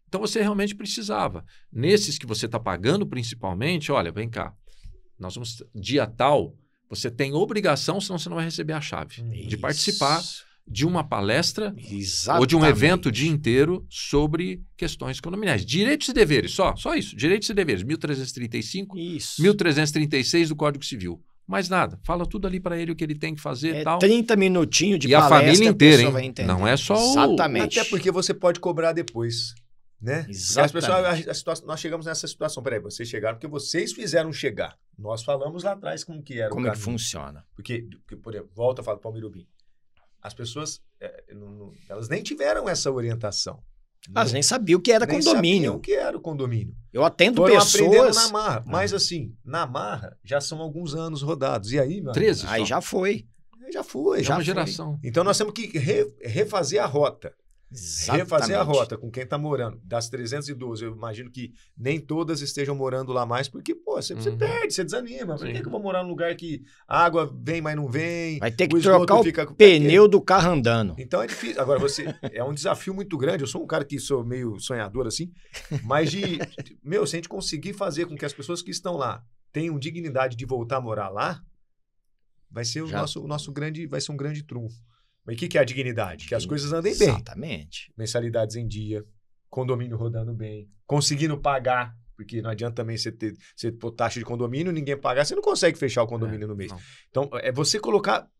[SPEAKER 2] Então você realmente precisava. Nesses que você está pagando principalmente, olha, vem cá, nós vamos dia tal, você tem obrigação, senão você não vai receber a chave, de participar de uma palestra ou de um evento o dia inteiro sobre questões condominiais. Direitos e deveres, só isso, direitos e deveres, 1335, 1336 do Código Civil. Mais nada, fala tudo ali para ele o que ele tem que fazer e tal.
[SPEAKER 1] 30 minutinhos de
[SPEAKER 2] palestra. E a família inteira, hein?
[SPEAKER 1] Não é só
[SPEAKER 3] Exatamente. Até porque você pode cobrar depois. Né?
[SPEAKER 1] Exatamente.
[SPEAKER 3] As pessoas, nós chegamos nessa situação. Peraí, vocês chegaram porque vocês fizeram chegar. Nós falamos lá atrás como que era.
[SPEAKER 1] Como é que funciona.
[SPEAKER 3] Porque, por exemplo, volta a falar do Palmeirubim. As pessoas, elas nem tiveram essa orientação.
[SPEAKER 1] Elas nem sabiam o que era condomínio.
[SPEAKER 3] Sabiam o que era o condomínio.
[SPEAKER 1] Eu atendo
[SPEAKER 3] Foram
[SPEAKER 1] pessoas...
[SPEAKER 3] aprendendo na marra. Mas assim, na marra já são alguns anos rodados. E aí,
[SPEAKER 2] 13
[SPEAKER 1] aí já foi.
[SPEAKER 3] Já foi.
[SPEAKER 2] Já uma geração.
[SPEAKER 3] Então nós temos que refazer a rota.
[SPEAKER 1] Exatamente.
[SPEAKER 3] Refazer a rota com quem está morando. Das 312, eu imagino que nem todas estejam morando lá mais, porque, pô, você perde, você desanima. Por que eu vou morar num lugar que a água vem, mas não vem?
[SPEAKER 1] Vai ter que trocar o pneu do carro andando.
[SPEAKER 3] Então é difícil. Agora, é um desafio muito grande. Eu sou um cara que sou meio sonhador assim, mas se a gente conseguir fazer com que as pessoas que estão lá tenham dignidade de voltar a morar lá, vai ser vai ser um grande trunfo. Mas o que é a dignidade? Que as coisas andem bem.
[SPEAKER 1] Exatamente.
[SPEAKER 3] Mensalidades em dia, condomínio rodando bem, conseguindo pagar, porque não adianta também você pôr taxa de condomínio, ninguém pagar, você não consegue fechar o condomínio no mês. Não. Então, é você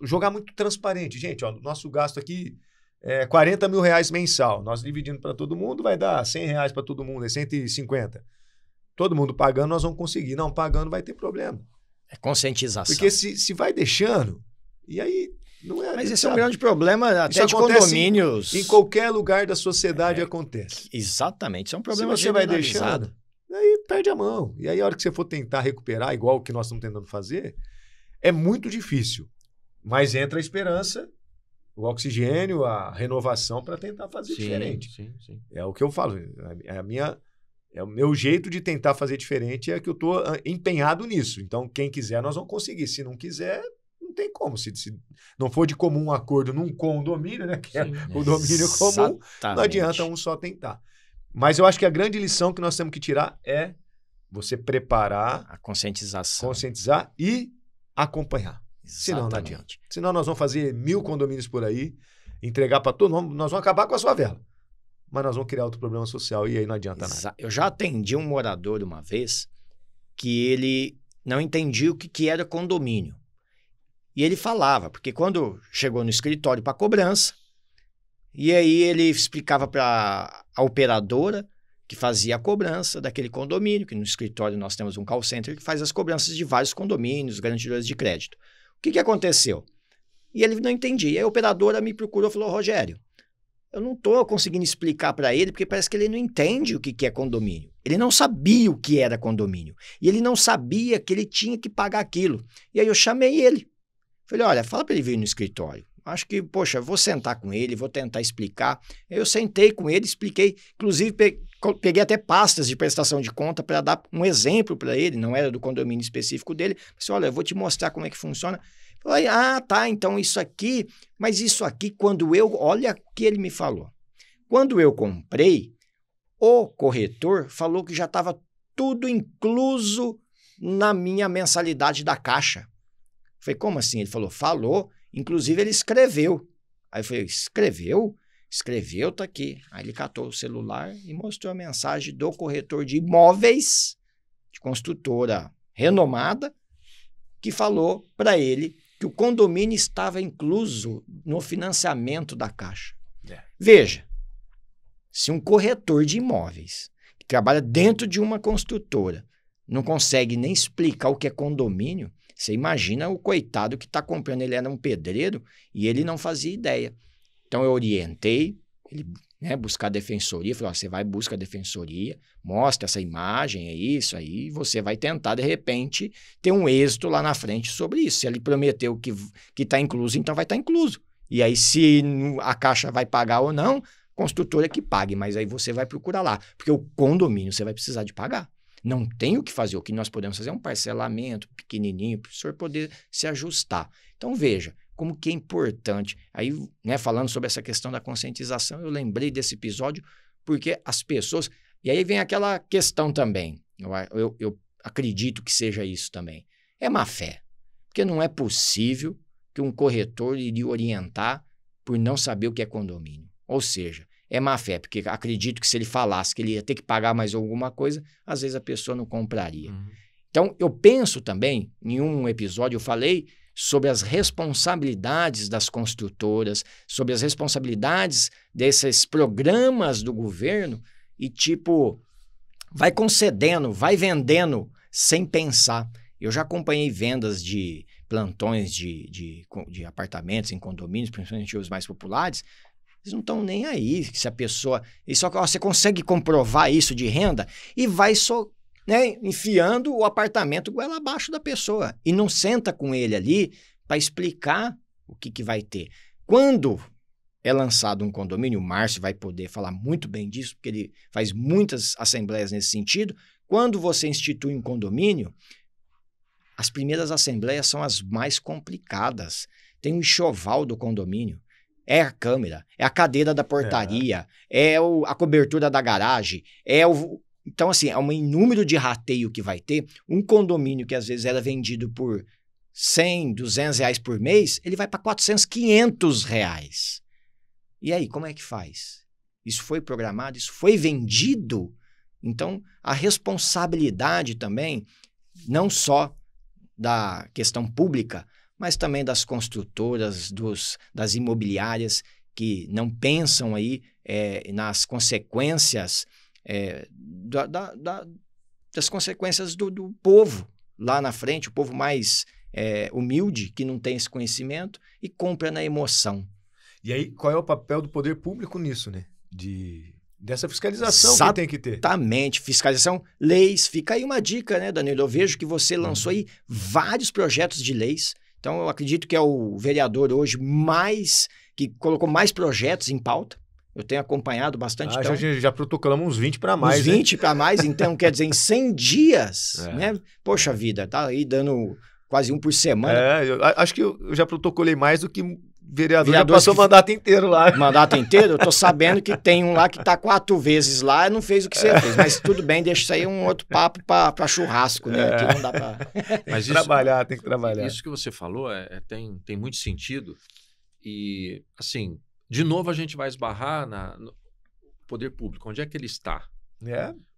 [SPEAKER 3] jogar muito transparente. Gente, nosso gasto aqui é 40 mil reais mensal. Nós dividindo para todo mundo, vai dar 100 reais para todo mundo, é 150. Todo mundo pagando, nós vamos conseguir. Não pagando, vai ter problema.
[SPEAKER 1] É conscientização.
[SPEAKER 3] Porque se vai deixando, e aí...
[SPEAKER 1] Mas esse é um grande problema até de condomínios.
[SPEAKER 3] Em qualquer lugar da sociedade acontece.
[SPEAKER 1] Exatamente. Isso é um problema
[SPEAKER 3] se você vai deixando, aí perde a mão. E aí a hora que você for tentar recuperar, igual o que nós estamos tentando fazer, é muito difícil. Mas entra a esperança, o oxigênio, a renovação para tentar fazer diferente.
[SPEAKER 2] Sim.
[SPEAKER 3] É o que eu falo. É o meu jeito de tentar fazer diferente, é que eu estou empenhado nisso. Então, quem quiser, nós vamos conseguir. Se não quiser... Não tem como. Se não for de comum acordo num condomínio, né? Que é o domínio comum, não adianta um só tentar. Mas eu acho que a grande lição que nós temos que tirar é você preparar,
[SPEAKER 1] a conscientização.
[SPEAKER 3] Conscientizar e acompanhar. Senão não adianta. Senão nós vamos fazer 1000 condomínios por aí, entregar para todo mundo, nós vamos acabar com a favela. Mas nós vamos criar outro problema social e aí não adianta nada.
[SPEAKER 1] Eu já atendi um morador uma vez que ele não entendia o que era condomínio. E ele falava, porque quando chegou no escritório para cobrança, e aí ele explicava para a operadora que fazia a cobrança daquele condomínio, que no escritório nós temos um call center que faz as cobranças de vários condomínios, garantidores de crédito. O que aconteceu? E ele não entendia. E a operadora me procurou e falou, Rogério, eu não estou conseguindo explicar para ele, porque parece que ele não entende o que é condomínio. Ele não sabia o que era condomínio. E ele não sabia que ele tinha que pagar aquilo. E aí eu chamei ele. Falei, olha, fala para ele vir no escritório. acho que, poxa, vou sentar com ele, vou tentar explicar. Eu sentei com ele, expliquei, inclusive peguei até pastas de prestação de conta para dar um exemplo para ele, não era do condomínio específico dele. Disse, olha, eu vou te mostrar como é que funciona. Falei, tá, então isso aqui, mas isso aqui, olha o que ele me falou. Quando eu comprei, o corretor falou que já estava tudo incluso na minha mensalidade da Caixa. Falei, como assim? Ele falou, inclusive ele escreveu. Aí eu falei, escreveu? Escreveu, tá aqui. Aí ele catou o celular e mostrou a mensagem do corretor de imóveis, de construtora renomada, que falou para ele que o condomínio estava incluso no financiamento da Caixa. Veja, se um corretor de imóveis, que trabalha dentro de uma construtora, não consegue nem explicar o que é condomínio, você imagina o coitado que está comprando. Ele era um pedreiro e ele não fazia ideia. Então, eu orientei ele, buscar a defensoria. Falei, você vai buscar a defensoria, mostra essa imagem, é isso aí, você vai tentar, de repente, ter um êxito lá na frente sobre isso. Se ele prometeu que está incluso, então vai estar incluso. E aí, se a Caixa vai pagar ou não, construtora que pague, mas aí você vai procurar lá, porque o condomínio você vai precisar de pagar. Não tem o que fazer. O que nós podemos fazer é um parcelamento pequenininho para o senhor poder se ajustar. Então, veja como que é importante. Aí, falando sobre essa questão da conscientização, eu lembrei desse episódio porque as pessoas... E aí vem aquela questão também. Eu acredito que seja isso também. É má fé. Porque não é possível que um corretor iria orientar por não saber o que é condomínio. Ou seja, é má fé, porque acredito que se ele falasse que ele ia ter que pagar mais alguma coisa, às vezes a pessoa não compraria. Então, eu penso também, em um episódio eu falei sobre as responsabilidades das construtoras, sobre as responsabilidades desses programas do governo e, vai concedendo, vai vendendo sem pensar. Eu já acompanhei vendas de plantões de apartamentos em condomínios, principalmente os mais populares. Eles não estão nem aí se a pessoa... E só que você consegue comprovar isso de renda e vai enfiando o apartamento goela abaixo da pessoa. E não senta com ele ali para explicar o que vai ter. Quando é lançado um condomínio, o Márcio vai poder falar muito bem disso, porque ele faz muitas assembleias nesse sentido. Quando você institui um condomínio, as primeiras assembleias são as mais complicadas. Tem um enxoval do condomínio. É a câmera, é a cadeira da portaria, a cobertura da garagem, Então, assim, é um número de rateio que vai ter. Um condomínio que às vezes era vendido por 100, 200 reais por mês, ele vai para 400, 500 reais. E aí, como é que faz? Isso foi programado? Isso foi vendido? Então, a responsabilidade também, não só da questão pública, mas também das construtoras, das imobiliárias que não pensam aí nas consequências, das consequências do povo lá na frente, o povo mais humilde, que não tem esse conhecimento e compra na emoção.
[SPEAKER 3] E aí, qual é o papel do poder público nisso, né? Dessa fiscalização que tem que ter.
[SPEAKER 1] Exatamente, fiscalização, leis. Fica aí uma dica, né, Danilo? Eu vejo que você lançou aí vários projetos de leis. Então, eu acredito que é o vereador hoje que colocou mais projetos em pauta. Eu tenho acompanhado bastante. Então,
[SPEAKER 3] já protocolamos uns 20 para mais.
[SPEAKER 1] Uns 20 para mais, então, quer dizer, em 100 dias, né? Poxa vida, tá aí dando quase um por semana.
[SPEAKER 3] Eu acho que eu já protocolei mais do que vereador já passou o mandato inteiro lá.
[SPEAKER 1] Mandato inteiro? Eu tô sabendo que tem um lá que tá 4 vezes lá e não fez o que você fez. Mas tudo bem, deixa isso aí um outro papo para churrasco, né? Aqui não dá para...
[SPEAKER 3] Tem que trabalhar.
[SPEAKER 2] Isso que você falou tem muito sentido. E, assim, de novo a gente vai esbarrar no poder público. Onde é que ele está?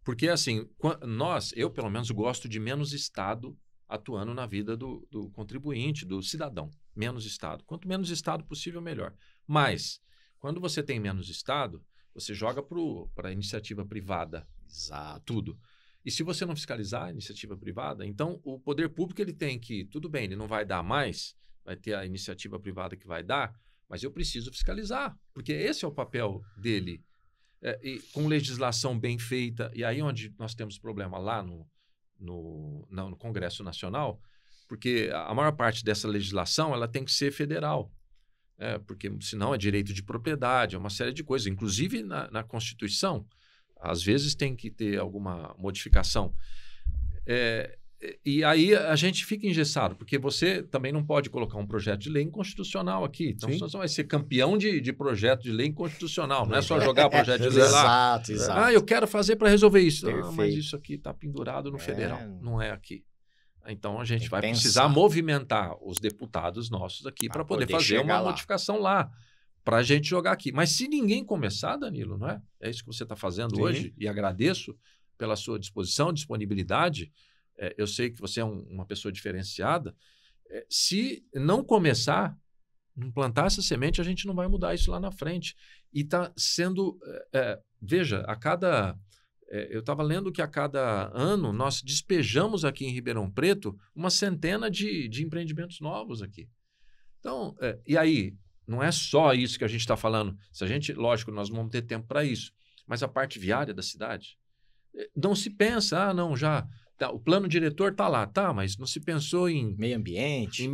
[SPEAKER 2] Porque, assim, eu pelo menos gosto de menos Estado atuando na vida do contribuinte, do cidadão. Menos Estado. Quanto menos Estado possível, melhor. Mas, quando você tem menos Estado, você joga para a iniciativa privada.
[SPEAKER 1] Exato.
[SPEAKER 2] Tudo. E se você não fiscalizar a iniciativa privada, então o poder público ele tem que, tudo bem, ele não vai dar mais, vai ter a iniciativa privada que vai dar, mas eu preciso fiscalizar, porque esse é o papel dele. E com legislação bem feita, e aí onde nós temos problema lá no Congresso Nacional, porque a maior parte dessa legislação ela tem que ser federal. porque senão é direito de propriedade, é uma série de coisas. Inclusive na Constituição, às vezes tem que ter alguma modificação. E aí a gente fica engessado, porque você também não pode colocar um projeto de lei inconstitucional aqui. Então você vai ser campeão de projeto de lei inconstitucional. Não é só jogar projeto de lei lá.
[SPEAKER 1] Exato.
[SPEAKER 2] Eu quero fazer para resolver isso. Mas isso aqui está pendurado no federal, não é aqui. Então a gente vai precisar movimentar os deputados nossos aqui para poder fazer uma modificação lá, para a gente jogar aqui. Mas se ninguém começar, Danilo, não é? É isso que você está fazendo hoje, e agradeço pela sua disposição, disponibilidade. Eu sei que você é uma pessoa diferenciada. Se não começar, não plantar essa semente, a gente não vai mudar isso lá na frente. E está sendo... veja, eu estava lendo que a cada ano nós despejamos aqui em Ribeirão Preto uma centena de empreendimentos novos aqui. Então, e aí, não é só isso que a gente está falando. Se a gente, lógico, nós vamos ter tempo para isso, mas a parte viária da cidade, não se pensa, o plano diretor está lá, mas não se pensou em
[SPEAKER 1] meio ambiente,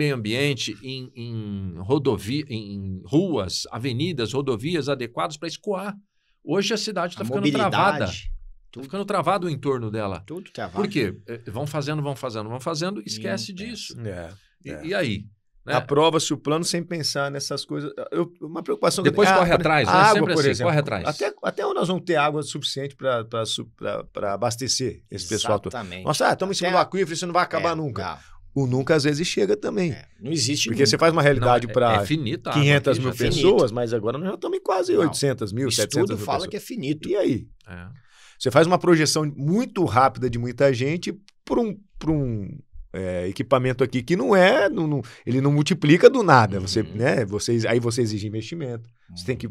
[SPEAKER 2] em rodovia, em ruas, avenidas, rodovias adequadas para escoar. Hoje a cidade está ficando travada. Está ficando travado o entorno dela.
[SPEAKER 1] Tudo travado.
[SPEAKER 2] Por quê? Vão fazendo, esquece disso. E aí? Né?
[SPEAKER 3] Aprova-se o plano sem pensar nessas coisas. Uma preocupação...
[SPEAKER 2] Depois corre atrás, né?
[SPEAKER 3] Água,
[SPEAKER 2] Sempre
[SPEAKER 3] por
[SPEAKER 2] assim,
[SPEAKER 3] exemplo.
[SPEAKER 2] Corre atrás.
[SPEAKER 3] Até onde nós vamos ter água suficiente para abastecer esse pessoal todo?
[SPEAKER 1] Exatamente.
[SPEAKER 3] Nossa, estamos em cima do aquífero, isso não vai acabar nunca. O nunca às vezes chega também.
[SPEAKER 1] Não existe
[SPEAKER 3] Porque você faz uma realidade para
[SPEAKER 2] 500
[SPEAKER 3] mil pessoas, mas agora nós já estamos em quase 800 mil, 700 mil pessoas.
[SPEAKER 1] Fala que é finito.
[SPEAKER 3] E aí? Você faz uma projeção muito rápida de muita gente por um equipamento aqui que ele não multiplica do nada. Aí você exige investimento. Você tem que,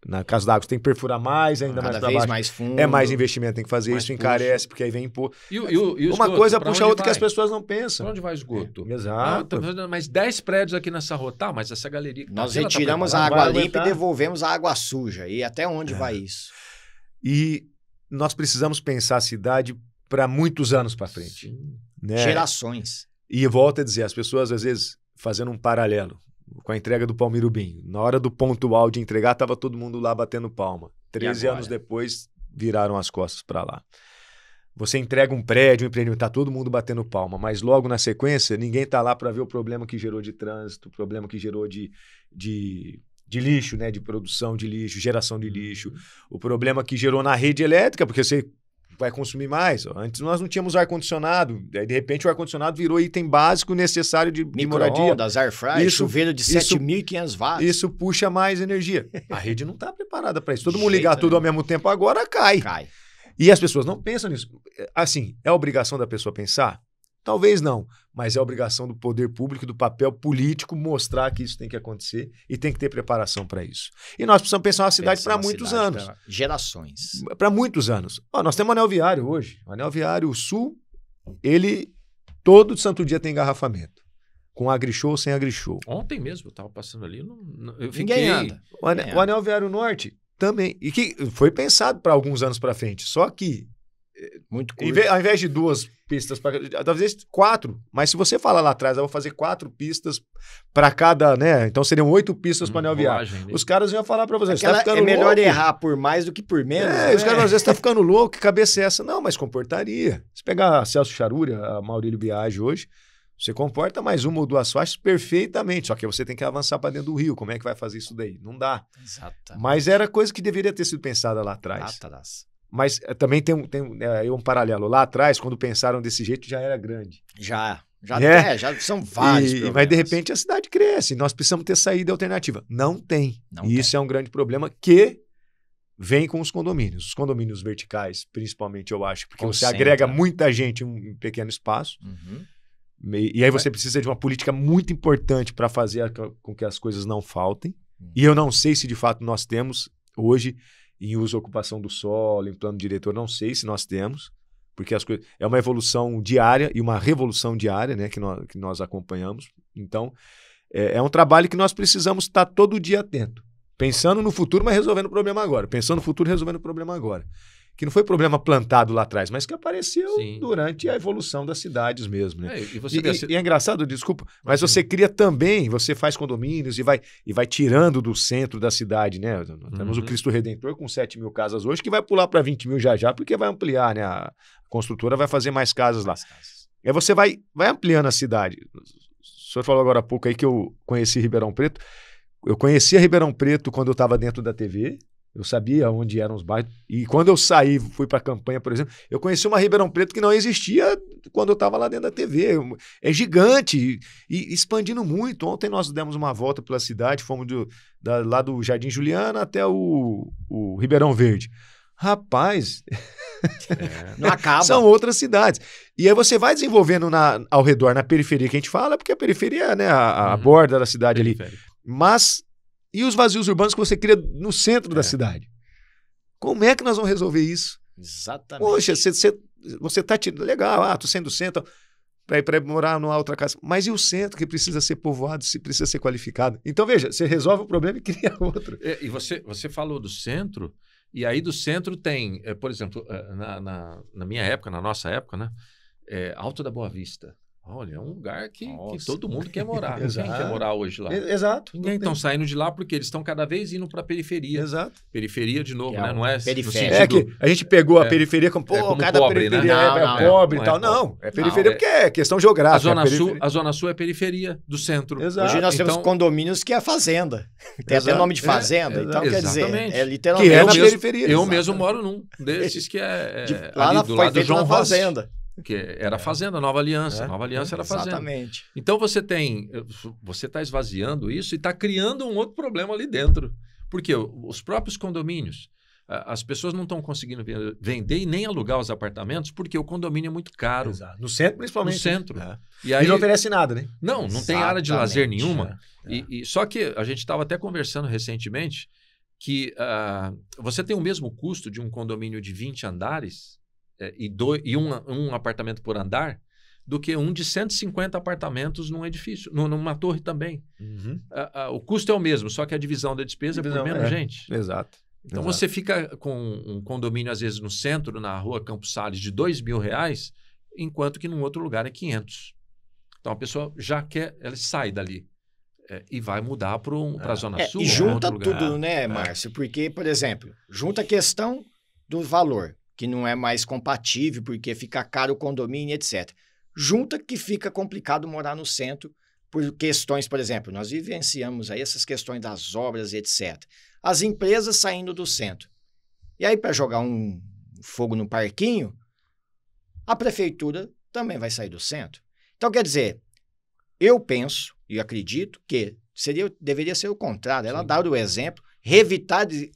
[SPEAKER 3] na casa d'água, você tem que perfurar mais, ainda mais para baixo.
[SPEAKER 1] Mais fundo.
[SPEAKER 3] É mais investimento, tem que fazer isso, encarece, porque aí vem imposto.
[SPEAKER 2] E
[SPEAKER 3] uma coisa puxa a outra que as pessoas não pensam.
[SPEAKER 2] Para onde vai esgoto?
[SPEAKER 3] Exato.
[SPEAKER 2] Mas 10 prédios aqui nessa rua, mas essa galeria...
[SPEAKER 1] Nós retiramos a água limpa e devolvemos a água suja. E até onde vai isso?
[SPEAKER 3] E nós precisamos pensar a cidade para muitos anos para frente. Né?
[SPEAKER 1] Gerações.
[SPEAKER 3] E volto a dizer, as pessoas às vezes fazendo um paralelo com a entrega do Palmirubim. Na hora do pontual de entregar, estava todo mundo lá batendo palma. 13 anos depois, viraram as costas para lá. Você entrega um prédio, um empreendimento, está todo mundo batendo palma, mas logo na sequência, ninguém está lá para ver o problema que gerou de trânsito, o problema que gerou de lixo, né? De produção de lixo, geração de lixo, o problema que gerou na rede elétrica, porque você vai consumir mais. Antes nós não tínhamos ar-condicionado, aí de repente o ar-condicionado virou item básico necessário de moradia.
[SPEAKER 1] Micro-ondas, air fryer, chuveiro de 7.500 watts.
[SPEAKER 3] Isso puxa mais energia. A rede não está preparada para isso. Todo mundo ligar tudo ao mesmo tempo agora, cai. E as pessoas não pensam nisso. Assim, é obrigação da pessoa pensar? Talvez não, mas é obrigação do poder público, do papel político, mostrar que isso tem que acontecer e tem que ter preparação para isso. E nós precisamos pensar uma cidade para muitos anos.
[SPEAKER 1] Gerações.
[SPEAKER 3] Para muitos anos. Nós temos um anel viário hoje. O anel viário sul, todo santo dia tem engarrafamento. Com agrishow ou sem agrishow.
[SPEAKER 2] Ontem mesmo eu estava passando ali, eu fiquei...
[SPEAKER 1] Ninguém anda.
[SPEAKER 3] O anel viário norte também. E que foi pensado para alguns anos para frente. Só que
[SPEAKER 1] muito curto.
[SPEAKER 3] Ao invés de 2 pistas, talvez 4, mas se você falar lá atrás, eu vou fazer 4 pistas para cada, né? Então seriam 8 pistas para anel viário. Os caras iam falar para você, tá ficando
[SPEAKER 1] melhor
[SPEAKER 3] louco.
[SPEAKER 1] Errar por mais do que por menos.
[SPEAKER 3] Os caras às vezes tá ficando louco, que cabeça é essa? Não, mas comportaria. Se pegar a Celso Charúria, a Maurílio Biagi hoje, você comporta mais 1 ou 2 faixas perfeitamente, só que você tem que avançar para dentro do rio. Como é que vai fazer isso daí? Não dá.
[SPEAKER 1] Exatamente.
[SPEAKER 3] Mas era coisa que deveria ter sido pensada lá atrás. Mas também tem um paralelo. Lá atrás, quando pensaram desse jeito, já era grande.
[SPEAKER 1] Já são vários problemas.
[SPEAKER 3] Mas, de repente, a cidade cresce. Nós precisamos ter saída alternativa. Não tem. Isso é um grande problema que vem com os condomínios. Os condomínios verticais, principalmente, eu acho. Porque você agrega muita gente em um pequeno espaço. E aí você precisa de uma política muito importante para fazer com que as coisas não faltem. E eu não sei se, de fato, nós temos hoje... em uso e ocupação do solo, em plano diretor, não sei se nós temos, porque as coisas, é uma evolução diária e uma revolução diária, né, que nós acompanhamos. Então, é um trabalho que nós precisamos estar todo dia atento, pensando no futuro, mas resolvendo o problema agora. Pensando no futuro, resolvendo o problema agora. que não foi problema plantado lá atrás, mas que apareceu
[SPEAKER 2] Sim.
[SPEAKER 3] durante a evolução das cidades mesmo, né?
[SPEAKER 2] E você vê,
[SPEAKER 3] E é engraçado, desculpa, mas você cria também, você faz condomínios e vai tirando do centro da cidade, né? Temos o Cristo Redentor com 7 mil casas hoje, que vai pular para 20 mil já, porque vai ampliar, né? A construtora vai fazer mais casas lá. E aí você vai ampliando a cidade. O senhor falou agora há pouco aí que eu conheci Ribeirão Preto. Eu conhecia Ribeirão Preto quando eu estava dentro da TV. Eu sabia onde eram os bairros. E quando eu saí, fui para a campanha, por exemplo, eu conheci uma Ribeirão Preto que não existia quando eu estava lá dentro da TV. É gigante e expandindo muito. Ontem nós demos uma volta pela cidade, fomos lá do Jardim Juliana até o Ribeirão Verde. Rapaz,
[SPEAKER 1] não acaba.
[SPEAKER 3] São outras cidades. E aí você vai desenvolvendo ao redor, na periferia que a gente fala, porque a periferia é, né, a borda da cidade ali. Mas... E os vazios urbanos que você cria no centro da cidade? Como é que nós vamos resolver isso?
[SPEAKER 1] Exatamente.
[SPEAKER 3] Poxa, você tá tirando... Legal, tô saindo do centro para ir morar numa outra casa. Mas e o centro que precisa ser povoado, se precisa ser qualificado? Então, veja, você resolve o problema e cria outro.
[SPEAKER 2] E você falou do centro, e aí do centro tem, por exemplo, na minha época, na nossa época, né? Alto da Boa Vista. Olha, é um lugar que todo mundo quer morar. Quem quer morar hoje lá?
[SPEAKER 3] Exato.
[SPEAKER 2] Ninguém estão saindo de lá porque eles estão cada vez indo para a periferia.
[SPEAKER 3] Exato.
[SPEAKER 2] Periferia, de novo,
[SPEAKER 1] Que
[SPEAKER 2] né? Não é
[SPEAKER 1] periférico.
[SPEAKER 3] É que a gente pegou a periferia como,
[SPEAKER 2] como
[SPEAKER 3] cada
[SPEAKER 2] pobre,
[SPEAKER 3] periferia
[SPEAKER 2] né?
[SPEAKER 3] é pobre e
[SPEAKER 2] é
[SPEAKER 3] tal.
[SPEAKER 2] pobre.
[SPEAKER 3] Não, é periferia porque é questão geográfica.
[SPEAKER 2] A Zona Sul é periferia do centro.
[SPEAKER 3] Exato.
[SPEAKER 1] Hoje nós temos
[SPEAKER 2] Então-
[SPEAKER 1] condomínios que é fazenda. Tem até nome de fazenda. Então, quer dizer,
[SPEAKER 2] exatamente.
[SPEAKER 1] é literalmente...
[SPEAKER 3] Que é na
[SPEAKER 2] mesmo-
[SPEAKER 3] periferia.
[SPEAKER 2] Eu mesmo moro num desses que é
[SPEAKER 1] lá
[SPEAKER 2] ali
[SPEAKER 1] na,
[SPEAKER 2] do
[SPEAKER 1] foi
[SPEAKER 2] lado do
[SPEAKER 1] feito
[SPEAKER 2] João
[SPEAKER 1] na
[SPEAKER 2] Rossi,
[SPEAKER 1] fazenda.
[SPEAKER 2] que era fazenda, Nova Aliança. Nova Aliança era fazenda.
[SPEAKER 1] Exatamente.
[SPEAKER 2] Então você está esvaziando isso e está criando um outro problema ali dentro. Porque os próprios condomínios, as pessoas não estão conseguindo vender e nem alugar os apartamentos porque o condomínio é muito caro.
[SPEAKER 3] Exato. No centro, principalmente.
[SPEAKER 2] No centro.
[SPEAKER 3] É.
[SPEAKER 2] E aí
[SPEAKER 3] E não oferece nada, né?
[SPEAKER 2] não tem área de lazer
[SPEAKER 1] Exatamente,
[SPEAKER 2] nenhuma. Só que a gente estava até conversando recentemente que você tem o mesmo custo de um condomínio de 20 andares e um apartamento por andar do que um de 150 apartamentos num edifício, numa torre também. O custo é o mesmo, só que a divisão da despesa é por menos gente.
[SPEAKER 3] Exato.
[SPEAKER 2] Então você fica com um condomínio, às vezes, no centro, na rua Campos Sales, de R$2.000, enquanto que num outro lugar é 500. Então a pessoa já quer, ela sai dali e vai mudar para a Zona Sul.
[SPEAKER 1] E
[SPEAKER 2] ou
[SPEAKER 1] junta
[SPEAKER 2] outro lugar.
[SPEAKER 1] tudo, né, Márcio? Porque, por exemplo, junta a questão do valor, que não é mais compatível, porque fica caro o condomínio, etc. Junta que fica complicado morar no centro por questões, por exemplo, nós vivenciamos aí essas questões das obras, etc. As empresas saindo do centro. E aí, para jogar um fogo no parquinho, a prefeitura também vai sair do centro. Então, quer dizer, eu penso e acredito que deveria ser o contrário. Ela dar o exemplo,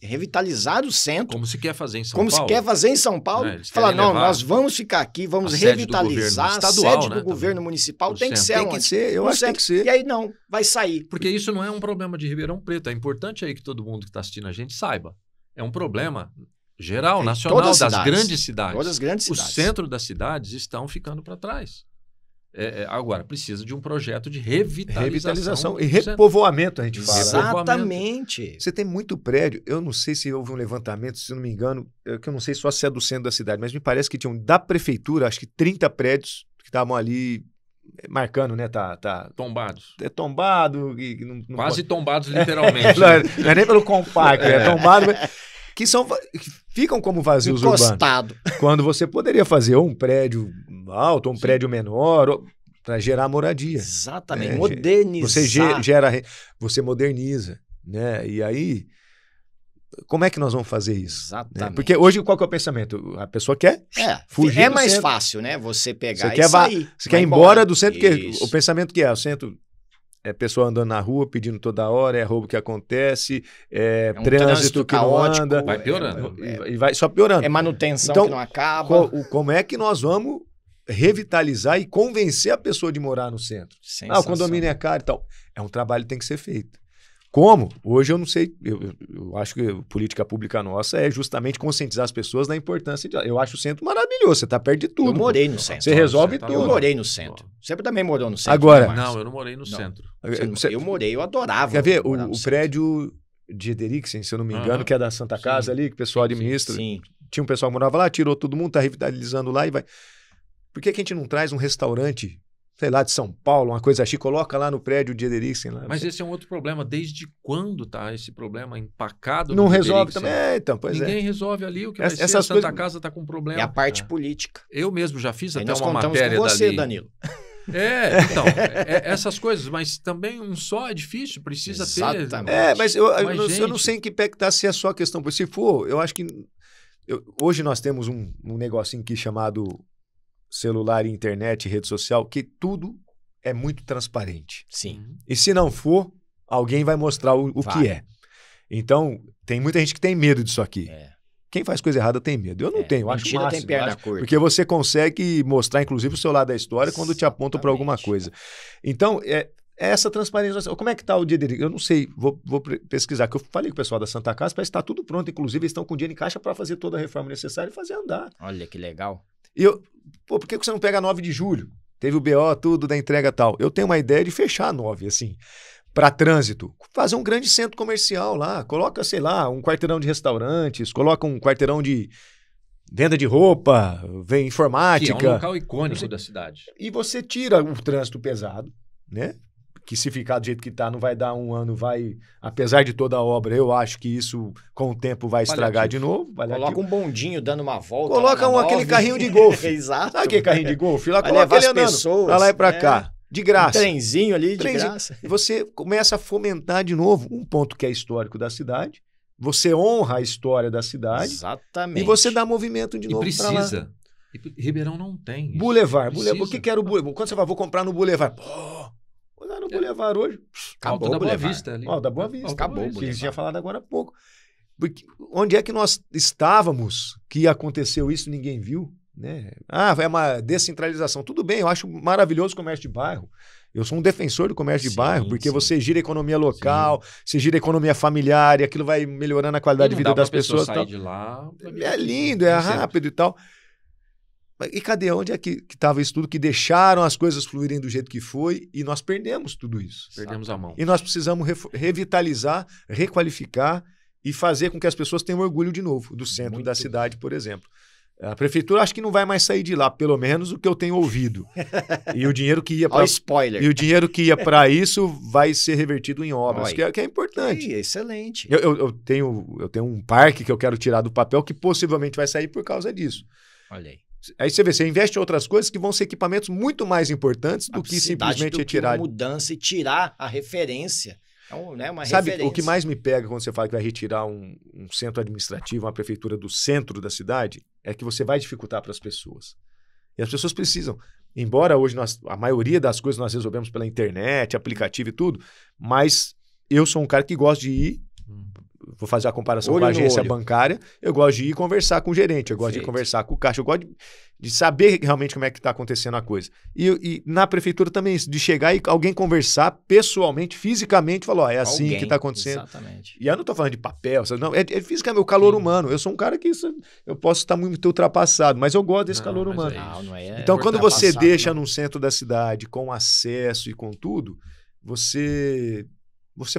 [SPEAKER 1] revitalizar o centro.
[SPEAKER 2] Como se quer fazer em São
[SPEAKER 1] Como
[SPEAKER 2] Paulo.
[SPEAKER 1] se quer fazer em São Paulo.
[SPEAKER 2] Eles
[SPEAKER 1] Falar,
[SPEAKER 2] querem
[SPEAKER 1] não,
[SPEAKER 2] levar
[SPEAKER 1] nós vamos ficar aqui, vamos
[SPEAKER 2] a sede do
[SPEAKER 1] revitalizar
[SPEAKER 2] governo
[SPEAKER 1] a
[SPEAKER 2] estadual,
[SPEAKER 1] sede
[SPEAKER 2] né,
[SPEAKER 1] do governo
[SPEAKER 2] também.
[SPEAKER 1] municipal.
[SPEAKER 2] Do
[SPEAKER 1] Tem que
[SPEAKER 2] centro.
[SPEAKER 1] ser
[SPEAKER 3] Tem que
[SPEAKER 1] onde?
[SPEAKER 3] ser, eu
[SPEAKER 1] No
[SPEAKER 3] acho que tem
[SPEAKER 1] centro.
[SPEAKER 3] que ser.
[SPEAKER 1] E aí não, vai sair.
[SPEAKER 2] Porque isso não é um problema de Ribeirão Preto. É importante aí que todo mundo que está assistindo a gente saiba. É um problema geral, nacional,
[SPEAKER 1] todas
[SPEAKER 2] das
[SPEAKER 1] as cidades.
[SPEAKER 2] grandes cidades.
[SPEAKER 1] Todas as grandes
[SPEAKER 2] O
[SPEAKER 1] cidades.
[SPEAKER 2] centro das cidades estão ficando para trás. Agora, precisa de um projeto de revitalização.
[SPEAKER 3] E repovoamento, a gente fala.
[SPEAKER 1] Exatamente.
[SPEAKER 3] Você tem muito prédio, eu não sei se houve um levantamento, se não me engano, que eu não sei só se é do centro da cidade, mas me parece que tinham da prefeitura, acho que 30 prédios que estavam ali marcando, né?
[SPEAKER 2] Tombados.
[SPEAKER 3] É tombado. E não
[SPEAKER 2] Quase tombados, literalmente.
[SPEAKER 3] não é nem pelo compacto, é tombado, que ficam como vazios
[SPEAKER 1] Encostado.
[SPEAKER 3] urbanos. Quando você poderia fazer ou um prédio alto, ou um prédio menor, para gerar moradia.
[SPEAKER 1] Exatamente. Modernizar.
[SPEAKER 3] Você moderniza, né? E aí, como é que nós vamos fazer isso?
[SPEAKER 1] Exatamente.
[SPEAKER 3] Né? Porque hoje, qual que é o pensamento? A pessoa quer fugir
[SPEAKER 1] é
[SPEAKER 3] do
[SPEAKER 1] mais
[SPEAKER 3] centro.
[SPEAKER 1] fácil, né? Você pegar
[SPEAKER 3] Você
[SPEAKER 1] e sair.
[SPEAKER 3] Você quer ir embora do centro, porque o pensamento que é, o centro é pessoa andando na rua, pedindo toda hora, é roubo que acontece, é
[SPEAKER 1] um
[SPEAKER 3] trânsito que
[SPEAKER 1] caótico,
[SPEAKER 3] não anda.
[SPEAKER 2] Vai piorando.
[SPEAKER 3] E vai só piorando.
[SPEAKER 1] É manutenção
[SPEAKER 3] Então,
[SPEAKER 1] que não acaba.
[SPEAKER 3] Como é que nós vamos revitalizar e convencer a pessoa de morar no centro? O condomínio é caro e tal. É um trabalho que tem que ser feito. Como? Hoje eu não sei, eu acho que a política pública nossa é justamente conscientizar as pessoas da importância de... Eu acho o centro maravilhoso, você está perto de tudo.
[SPEAKER 1] Eu morei no centro.
[SPEAKER 3] Você resolve tudo.
[SPEAKER 1] Eu morei no centro. Você também morou no centro?
[SPEAKER 3] Agora...
[SPEAKER 1] né,
[SPEAKER 2] Não, eu não morei no centro.
[SPEAKER 1] Eu morei, eu adorava.
[SPEAKER 3] Quer ver?
[SPEAKER 1] morar no
[SPEAKER 3] O
[SPEAKER 1] centro.
[SPEAKER 3] prédio de Ederiksen, se eu não me engano, que é da Santa Casa ali, que o pessoal administra.
[SPEAKER 1] Sim.
[SPEAKER 3] tinha um pessoal que morava lá, tirou todo mundo, tá revitalizando lá e vai. Por que a gente não traz um restaurante, sei lá, de São Paulo, uma coisa assim, coloca lá no prédio de Ederiksen?
[SPEAKER 2] Mas esse é um outro problema. Desde quando tá esse problema empacado
[SPEAKER 3] não
[SPEAKER 2] no
[SPEAKER 3] resolve
[SPEAKER 2] Ederiksen?
[SPEAKER 3] também, então, pois
[SPEAKER 2] Ninguém
[SPEAKER 3] é.
[SPEAKER 2] resolve ali o que vai ser. A
[SPEAKER 3] Essas
[SPEAKER 2] Santa
[SPEAKER 3] coisas...
[SPEAKER 2] Casa está com problema.
[SPEAKER 1] É a parte política.
[SPEAKER 2] Eu mesmo já fiz
[SPEAKER 1] Aí
[SPEAKER 2] até
[SPEAKER 1] nós
[SPEAKER 2] uma
[SPEAKER 1] contamos
[SPEAKER 2] matéria
[SPEAKER 1] com você,
[SPEAKER 2] dali.
[SPEAKER 1] Danilo.
[SPEAKER 2] Então, essas coisas, mas também um só é difícil, precisa
[SPEAKER 1] Exatamente.
[SPEAKER 2] ter.
[SPEAKER 3] Mas eu não
[SPEAKER 2] gente.
[SPEAKER 3] sei em que pé que tá, se é só a questão. Se for, eu acho que. Hoje nós temos um negocinho aqui chamado celular, internet, rede social, que tudo é muito transparente.
[SPEAKER 1] Sim.
[SPEAKER 3] E se não for, alguém vai mostrar o que é. Então, tem muita gente que tem medo disso aqui. Quem faz coisa errada tem medo. Eu não tenho, eu acho
[SPEAKER 1] Mentira
[SPEAKER 3] máximo,
[SPEAKER 1] tem perna curta.
[SPEAKER 3] porque você consegue mostrar, inclusive, o seu lado da história quando te apontam para alguma coisa. Então, é essa transparência. Como é que está o dia dele? Eu não sei, vou pesquisar, que eu falei com o pessoal da Santa Casa, parece que está tudo pronto, inclusive eles estão com dinheiro em caixa para fazer toda a reforma necessária e fazer andar.
[SPEAKER 1] Olha que legal.
[SPEAKER 3] E por que você não pega 9 de julho? Teve o BO, tudo da entrega e tal. Eu tenho uma ideia de fechar 9, assim, para trânsito. Fazer um grande centro comercial lá. Coloca, sei lá, um quarteirão de restaurantes, coloca um quarteirão de venda de roupa, vem informática.
[SPEAKER 2] Que é um local icônico da cidade.
[SPEAKER 3] E você tira o trânsito pesado, né? Que se ficar do jeito que tá, não vai dar um ano, vai... Apesar de toda a obra, eu acho que isso, com o tempo, vai estragar de novo.
[SPEAKER 1] Coloca um bondinho dando uma volta.
[SPEAKER 3] Coloca aquele carrinho de golfe.
[SPEAKER 1] Exato.
[SPEAKER 3] Sabe aquele carrinho de golfe? Lá
[SPEAKER 1] vai
[SPEAKER 3] coloca
[SPEAKER 1] levar
[SPEAKER 3] ele
[SPEAKER 1] as
[SPEAKER 3] andando
[SPEAKER 1] pessoas,
[SPEAKER 3] pra lá e pra cá. De graça.
[SPEAKER 1] Um trenzinho ali, de graça.
[SPEAKER 3] E você começa a fomentar de novo um ponto que é histórico da cidade. Você honra a história da cidade.
[SPEAKER 1] Exatamente.
[SPEAKER 3] E você dá movimento de novo pra lá.
[SPEAKER 2] Precisa. E Ribeirão não tem isso.
[SPEAKER 3] Boulevard. O que era o Boulevard? Quando você fala, vou comprar no Boulevard. Vou dar no Boulevard hoje.
[SPEAKER 2] Acabou da Boa Vista ali.
[SPEAKER 3] Da Boa Vista.
[SPEAKER 1] Acabou.
[SPEAKER 3] Que a gente tinha falado agora há pouco. Porque onde é que nós estávamos que aconteceu isso e ninguém viu? Né? É uma descentralização. Tudo bem, eu acho maravilhoso o comércio de bairro. Eu sou um defensor do comércio de bairro, porque você gira a economia local, você gira a economia familiar, e aquilo vai melhorando a qualidade de vida das pessoas.
[SPEAKER 2] Sair de lá,
[SPEAKER 3] é lindo, é rápido e tal. E cadê? Onde é que estava isso tudo? Que deixaram as coisas fluírem do jeito que foi e nós perdemos tudo isso.
[SPEAKER 2] Perdemos a mão.
[SPEAKER 3] E nós precisamos revitalizar, requalificar e fazer com que as pessoas tenham orgulho de novo do centro da cidade, por exemplo. A prefeitura acho que não vai mais sair de lá, pelo menos o que eu tenho ouvido. E o dinheiro que ia para
[SPEAKER 1] spoiler.
[SPEAKER 3] E o dinheiro que ia para isso vai ser revertido em obras, que é importante.
[SPEAKER 1] Excelente.
[SPEAKER 3] Eu tenho um parque que eu quero tirar do papel que possivelmente vai sair por causa disso.
[SPEAKER 1] Olha aí.
[SPEAKER 3] Aí você investe em outras coisas que vão ser equipamentos muito mais importantes do que simplesmente retirar.
[SPEAKER 1] Uma mudança e tirar a referência. Uma
[SPEAKER 3] Sabe,
[SPEAKER 1] referência.
[SPEAKER 3] o que mais me pega quando você fala que vai retirar um centro administrativo, uma prefeitura do centro da cidade, é que você vai dificultar para as pessoas. E as pessoas precisam. Embora hoje a maioria das coisas nós resolvemos pela internet, aplicativo e tudo, mas eu sou um cara que gosta de ir, vou fazer a comparação com a agência bancária, eu gosto de ir conversar com o gerente, eu gosto de conversar com o caixa, eu gosto de saber realmente como é que está acontecendo a coisa. E na prefeitura também isso, de chegar e alguém conversar pessoalmente, fisicamente, falar, é assim que está acontecendo.
[SPEAKER 1] Exatamente.
[SPEAKER 3] E eu não estou falando de papel, não, é fisicamente, o calor humano. Eu sou um cara que eu posso estar muito ultrapassado, mas eu gosto desse calor humano. Então, quando você deixa num centro da cidade, com acesso e com tudo, você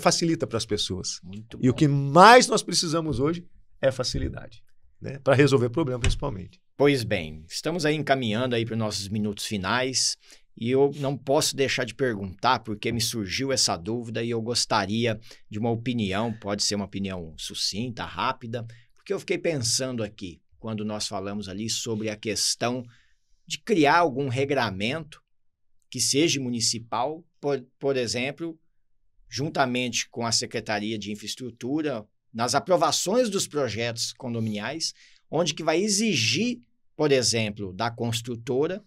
[SPEAKER 3] facilita para as pessoas.
[SPEAKER 1] Muito
[SPEAKER 3] e
[SPEAKER 1] bom.
[SPEAKER 3] O que mais nós precisamos hoje é facilidade, né? Para resolver problema, principalmente.
[SPEAKER 1] Pois bem, estamos aí encaminhando aí para os nossos minutos finais e eu não posso deixar de perguntar porque me surgiu essa dúvida e eu gostaria de uma opinião, pode ser uma opinião sucinta, rápida, porque eu fiquei pensando aqui, quando nós falamos ali sobre a questão de criar algum regramento que seja municipal, por exemplo, juntamente com a Secretaria de Infraestrutura, nas aprovações dos projetos condominiais, onde que vai exigir, por exemplo, da construtora,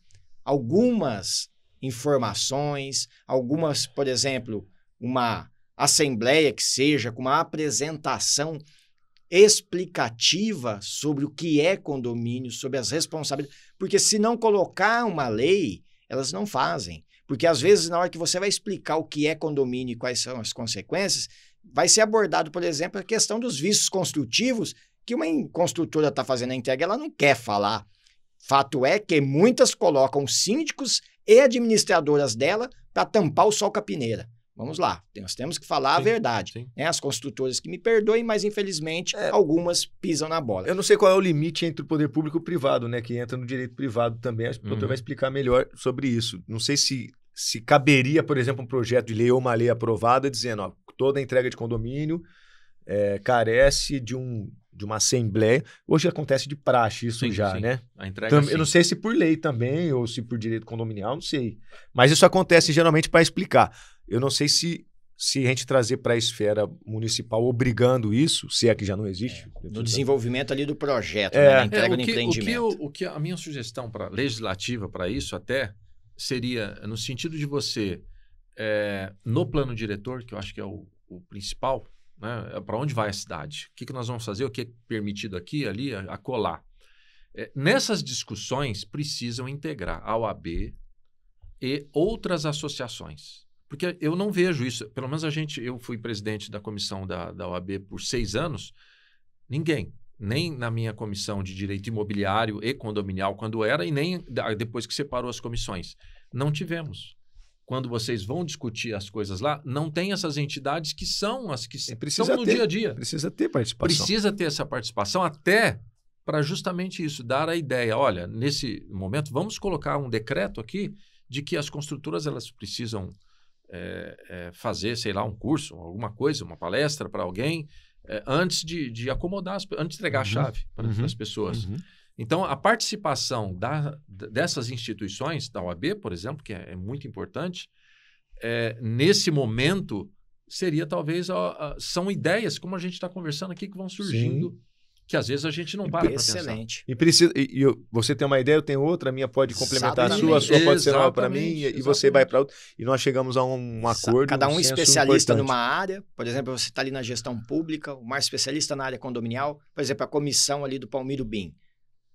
[SPEAKER 1] algumas informações, algumas, por exemplo, uma assembleia que seja com uma apresentação explicativa sobre o que é condomínio, sobre as responsabilidades, porque se não colocar uma lei, elas não fazem. Porque, às vezes, na hora que você vai explicar o que é condomínio e quais são as consequências, vai ser abordado, por exemplo, a questão dos vícios construtivos, que uma construtora está fazendo a entrega, ela não quer falar. Fato é que muitas colocam síndicos e administradoras dela para tampar o sol com a peneira. Vamos lá, nós temos que falar a
[SPEAKER 2] Sim,
[SPEAKER 1] verdade.
[SPEAKER 2] sim.
[SPEAKER 1] Né? As construtoras que me perdoem, mas infelizmente algumas pisam na bola.
[SPEAKER 3] Eu não sei qual é o limite entre o poder público e o privado, né? Que entra no direito privado também. Acho que o doutor vai explicar melhor sobre isso. Não sei se caberia, por exemplo, um projeto de lei ou uma lei aprovada dizendo, ó, toda entrega de condomínio carece de uma assembleia. Hoje acontece de praxe isso
[SPEAKER 2] Sim,
[SPEAKER 3] já,
[SPEAKER 2] sim.
[SPEAKER 3] né?
[SPEAKER 2] A entrega,
[SPEAKER 3] Eu não sei se por lei também ou se por direito condominial, não sei. Mas isso acontece geralmente para explicar. Eu não sei se a gente trazer para a esfera municipal obrigando isso, se é que já não existe.
[SPEAKER 1] No desenvolvimento ali do projeto, né? Na entrega do
[SPEAKER 2] o
[SPEAKER 1] empreendimento.
[SPEAKER 2] que a minha sugestão legislativa para isso até seria no sentido de você, no plano diretor, que eu acho que é o principal, né? Para onde vai a cidade? O que nós vamos fazer? O que é permitido aqui, ali, acolá? Nessas discussões precisam integrar a OAB e outras associações. Porque eu não vejo isso, pelo menos eu fui presidente da comissão da OAB por 6 anos, ninguém, nem na minha comissão de direito imobiliário e condominial quando era, e nem depois que separou as comissões. Não tivemos. Quando vocês vão discutir as coisas lá, não tem essas entidades que são as que estão no dia a dia.
[SPEAKER 3] Precisa ter participação.
[SPEAKER 2] Precisa ter essa participação até para justamente isso, dar a ideia, olha, nesse momento, vamos colocar um decreto aqui de que as construtoras elas precisam fazer, sei lá, um curso, alguma coisa, uma palestra para alguém, antes de acomodar, antes de entregar a chave para as pessoas. Então, a participação dessas instituições, da OAB, por exemplo, que é muito importante, nesse momento, seria talvez, são ideias, como a gente está conversando aqui, que vão surgindo, que às vezes a gente não para pensar.
[SPEAKER 1] Excelente.
[SPEAKER 3] E você tem uma ideia, eu tenho outra, a minha pode complementar a sua pode ser nova para mim, e você vai para outra. E nós chegamos a um acordo.
[SPEAKER 1] Cada um especialista numa área. Por exemplo, você está ali na gestão pública, o mais especialista na área condominial. Por exemplo, a comissão ali do Palmiro Bim.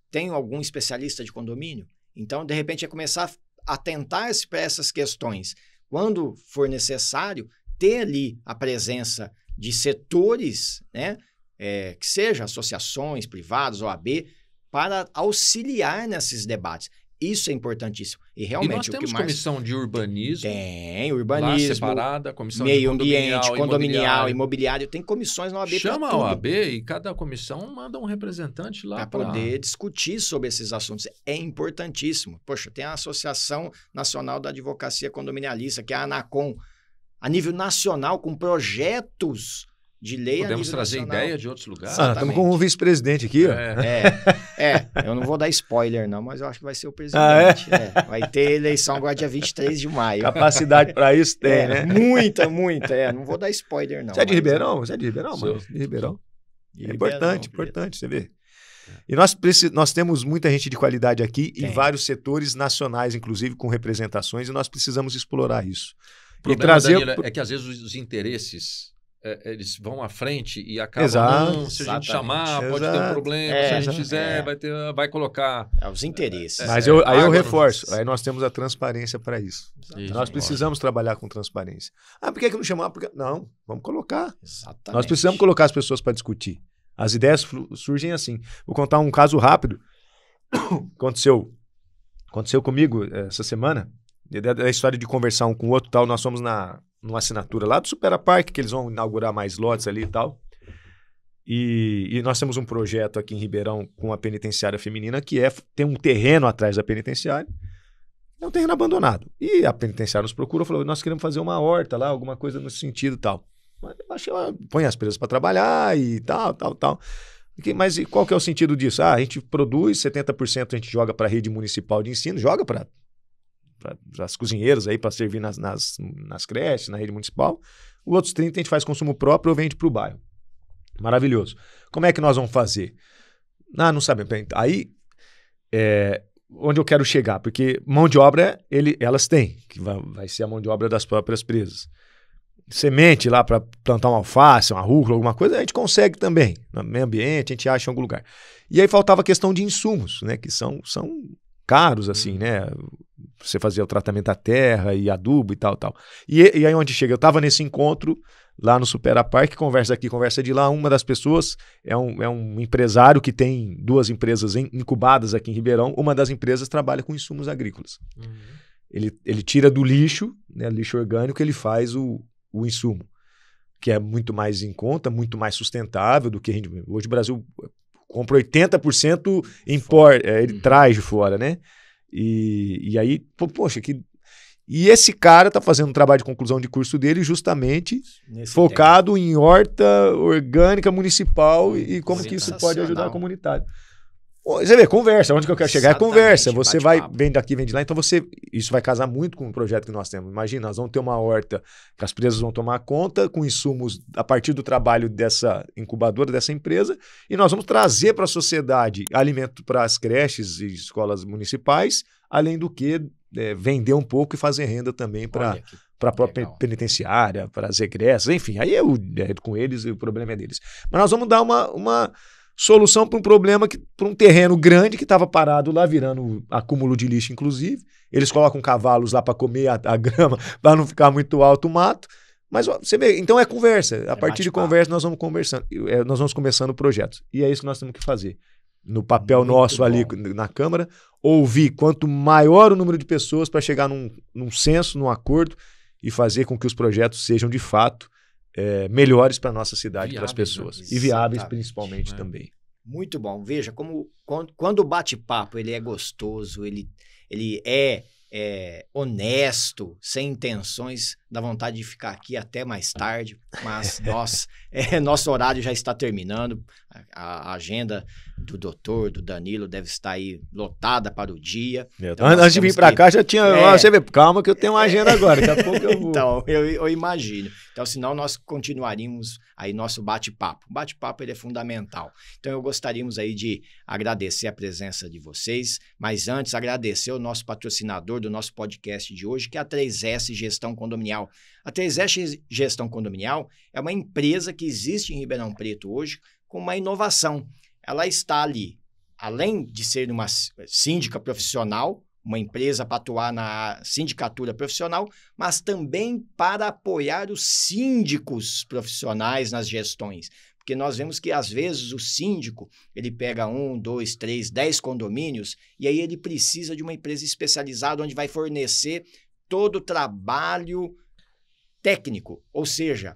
[SPEAKER 1] Tem algum especialista de condomínio? Então, de repente, é começar a atentar para essas questões. Quando for necessário, ter ali a presença de setores, né? Que seja associações privadas, OAB, para auxiliar nesses debates. Isso é importantíssimo. E realmente
[SPEAKER 2] nós temos comissão de urbanismo.
[SPEAKER 1] Tem, urbanismo.
[SPEAKER 2] Lá separada, comissão
[SPEAKER 1] meio
[SPEAKER 2] de
[SPEAKER 1] ambiente, condominial, imobiliário. Tem comissões na OAB para tudo.
[SPEAKER 2] Chama a OAB e cada comissão manda um representante lá
[SPEAKER 1] para poder discutir sobre esses assuntos. É importantíssimo. Poxa, tem a Associação Nacional da Advocacia Condominialista, que é a ANACOM, a nível nacional, com projetos de lei.
[SPEAKER 2] Podemos trazer ideia de outros lugares.
[SPEAKER 3] Estamos com um vice-presidente aqui.
[SPEAKER 1] Eu não vou dar spoiler não, mas eu acho que vai ser o presidente. Vai ter eleição agora dia 23 de maio.
[SPEAKER 3] Capacidade para isso tem, né?
[SPEAKER 1] Muita. Não vou dar spoiler não.
[SPEAKER 3] Você é de Ribeirão? Você é de Ribeirão, mano? De Ribeirão. É importante, você vê. E nós temos muita gente de qualidade aqui em vários setores nacionais, inclusive com representações, e nós precisamos explorar isso.
[SPEAKER 2] O problema, Danilo, é que às vezes os interesses eles vão à frente e acabam, se a gente chamar, pode ter um problema, se a gente fizer, vai colocar...
[SPEAKER 1] os interesses.
[SPEAKER 3] Mas aí eu reforço, aí nós temos a transparência para isso. Nós precisamos trabalhar com transparência. Por que não chamar? Não, vamos colocar.
[SPEAKER 1] Exatamente.
[SPEAKER 3] Nós precisamos colocar as pessoas para discutir. As ideias surgem assim. Vou contar um caso rápido. Aconteceu comigo essa semana, da história de conversar um com o outro, tal, nós fomos numa assinatura lá do Supera Park, que eles vão inaugurar mais lotes ali e tal. E nós temos um projeto aqui em Ribeirão com a penitenciária feminina, que tem um terreno atrás da penitenciária, é um terreno abandonado. E a penitenciária nos procurou, falou, nós queremos fazer uma horta lá, alguma coisa nesse sentido e tal. Mas eu achei, põe as presas para trabalhar e tal. Mas qual que é o sentido disso? A gente produz, 70% a gente joga para a rede municipal de ensino, joga para as cozinheiras aí para servir nas creches, na rede municipal. Os outros 30% a gente faz consumo próprio ou vende para o bairro. Maravilhoso. Como é que nós vamos fazer? Não sabemos. Aí, onde eu quero chegar? Porque mão de obra elas têm, que vai ser a mão de obra das próprias presas. Semente lá para plantar uma alface, uma rúcula, alguma coisa, a gente consegue também. No meio ambiente, a gente acha em algum lugar. E aí faltava a questão de insumos, né? Que são caros, assim, né? Você fazer o tratamento da terra e adubo e tal. E aí onde chega? Eu estava nesse encontro lá no Supera Park, conversa aqui, conversa de lá. Uma das pessoas é um empresário que tem 2 empresas incubadas aqui em Ribeirão. Uma das empresas trabalha com insumos agrícolas. Ele tira do lixo, né, lixo orgânico, ele faz o o insumo, que é muito mais em conta, muito mais sustentável do que a gente... Hoje o Brasil compra 80% ele traz de fora, né? E aí, poxa, E esse cara está fazendo um trabalho de conclusão de curso dele justamente focado em horta orgânica municipal e como que isso pode ajudar a comunidade. Você vê, conversa. Onde que eu quero chegar? É conversa. Você vem daqui, vem de lá. Então isso vai casar muito com o projeto que nós temos. Imagina, nós vamos ter uma horta que as empresas vão tomar conta com insumos a partir do trabalho dessa incubadora, dessa empresa, e nós vamos trazer para a sociedade alimento para as creches e escolas municipais, além do que vender um pouco e fazer renda também para a própria penitenciária, para as regressas, enfim, aí é com eles e o problema é deles. Mas nós vamos dar uma solução para um problema, para um terreno grande que estava parado lá, virando acúmulo de lixo, inclusive. Eles colocam cavalos lá para comer a grama, para não ficar muito alto o mato. Mas você vê, então é conversa. A partir de conversa nós vamos conversando, nós vamos começando projetos. E é isso que nós temos que fazer. No papel nosso ali na Câmara, ouvir quanto maior o número de pessoas para chegar num senso, num acordo e fazer com que os projetos sejam de fato melhores para a nossa cidade, para as pessoas. Né? E viáveis principalmente também.
[SPEAKER 1] Muito bom. Veja, quando o bate-papo ele é gostoso, ele é honesto, sem intenções, dá vontade de ficar aqui até mais tarde, mas nosso horário já está terminando. A agenda do doutor, do Danilo, deve estar aí lotada para o dia.
[SPEAKER 3] Então, antes de vir para cá, já tinha... Você vê, calma que eu tenho uma agenda agora, daqui a pouco eu vou...
[SPEAKER 1] Então, eu imagino. Então, senão nós continuaríamos aí nosso bate-papo. O bate-papo ele é fundamental. Então, eu gostaríamos aí de agradecer a presença de vocês, mas antes agradecer o nosso patrocinador do nosso podcast de hoje, que é a 3S Gestão Condominial. A 3S Gestão Condominial é uma empresa que existe em Ribeirão Preto hoje com uma inovação. Ela está ali, além de ser uma síndica profissional, uma empresa para atuar na sindicatura profissional, mas também para apoiar os síndicos profissionais nas gestões. Porque nós vemos que, às vezes, o síndico, ele pega 1, 2, 3, 10 condomínios, e aí ele precisa de uma empresa especializada onde vai fornecer todo o trabalho técnico, ou seja,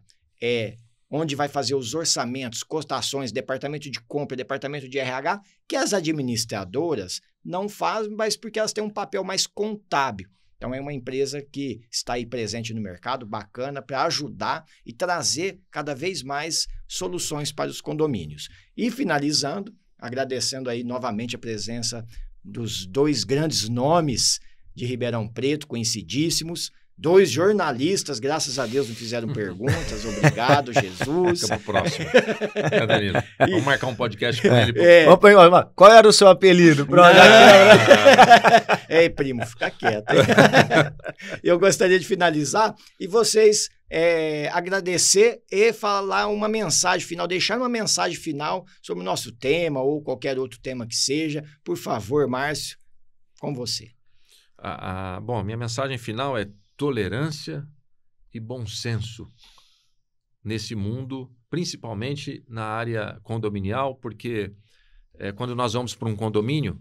[SPEAKER 1] onde vai fazer os orçamentos, cotações, departamento de compra, departamento de RH, que as administradoras não fazem, mas porque elas têm um papel mais contábil. Então, é uma empresa que está aí presente no mercado, bacana, para ajudar e trazer cada vez mais soluções para os condomínios. E, finalizando, agradecendo aí novamente a presença dos 2 grandes nomes de Ribeirão Preto, conhecidíssimos, 2 jornalistas, graças a Deus, não fizeram perguntas. Obrigado, Jesus.
[SPEAKER 2] Fica pro próximo. Danilo? Vamos marcar um podcast com ele.
[SPEAKER 3] Qual era o seu apelido?
[SPEAKER 1] Ei, primo, fica quieto. Eu gostaria de finalizar e vocês agradecer e falar uma mensagem final, deixar uma mensagem final sobre o nosso tema ou qualquer outro tema que seja. Por favor, Márcio, com você.
[SPEAKER 2] Bom, minha mensagem final é tolerância e bom senso nesse mundo, principalmente na área condominial, porque quando nós vamos para um condomínio,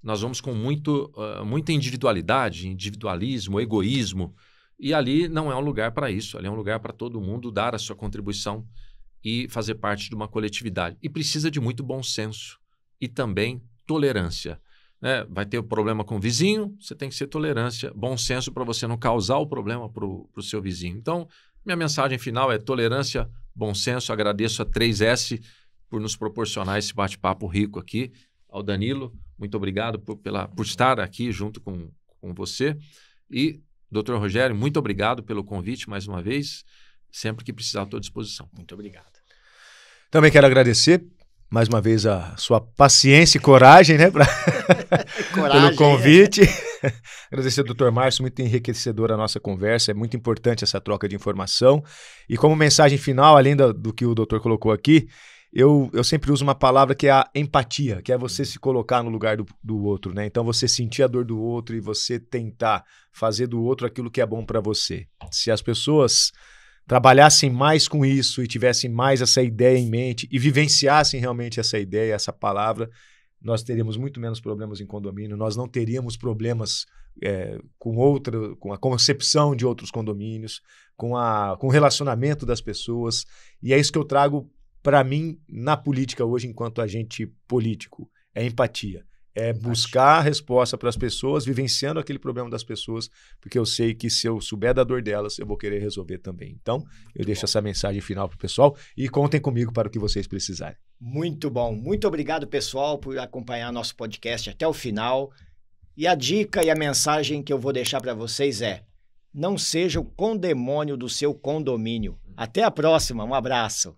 [SPEAKER 2] nós vamos com muita individualidade, individualismo, egoísmo, e ali não é um lugar para isso, ali é um lugar para todo mundo dar a sua contribuição e fazer parte de uma coletividade. E precisa de muito bom senso e também tolerância. Vai ter problema com o vizinho, você tem que ser tolerância, bom senso para você não causar o problema para o seu vizinho. Então, minha mensagem final é tolerância, bom senso. Agradeço a 3S por nos proporcionar esse bate-papo rico aqui. Ao Danilo, muito obrigado por estar aqui junto com você. E, doutor Rogério, muito obrigado pelo convite mais uma vez. Sempre que precisar, estou à disposição.
[SPEAKER 1] Muito obrigado.
[SPEAKER 3] Também quero agradecer mais uma vez a sua paciência e coragem, né, pelo convite. Agradecer ao Dr. Márcio, muito enriquecedora a nossa conversa, é muito importante essa troca de informação. E como mensagem final, além do que o doutor colocou aqui, eu sempre uso uma palavra que é a empatia, que é você se colocar no lugar do outro, né? Então você sentir a dor do outro e você tentar fazer do outro aquilo que é bom para você. Se as pessoas trabalhassem mais com isso e tivessem mais essa ideia em mente e vivenciassem realmente essa ideia, essa palavra, nós teríamos muito menos problemas em condomínio, nós não teríamos problemas com a concepção de outros condomínios, com o relacionamento das pessoas. E é isso que eu trago para mim na política hoje, enquanto agente político. É empatia. É buscar a resposta para as pessoas, vivenciando aquele problema das pessoas, porque eu sei que se eu souber da dor delas, eu vou querer resolver também. Então, eu deixo essa mensagem final para o pessoal e contem comigo para o que vocês precisarem.
[SPEAKER 1] Muito bom. Muito obrigado, pessoal, por acompanhar nosso podcast até o final. E a dica e a mensagem que eu vou deixar para vocês é: não seja o condemônio do seu condomínio. Até a próxima. Um abraço.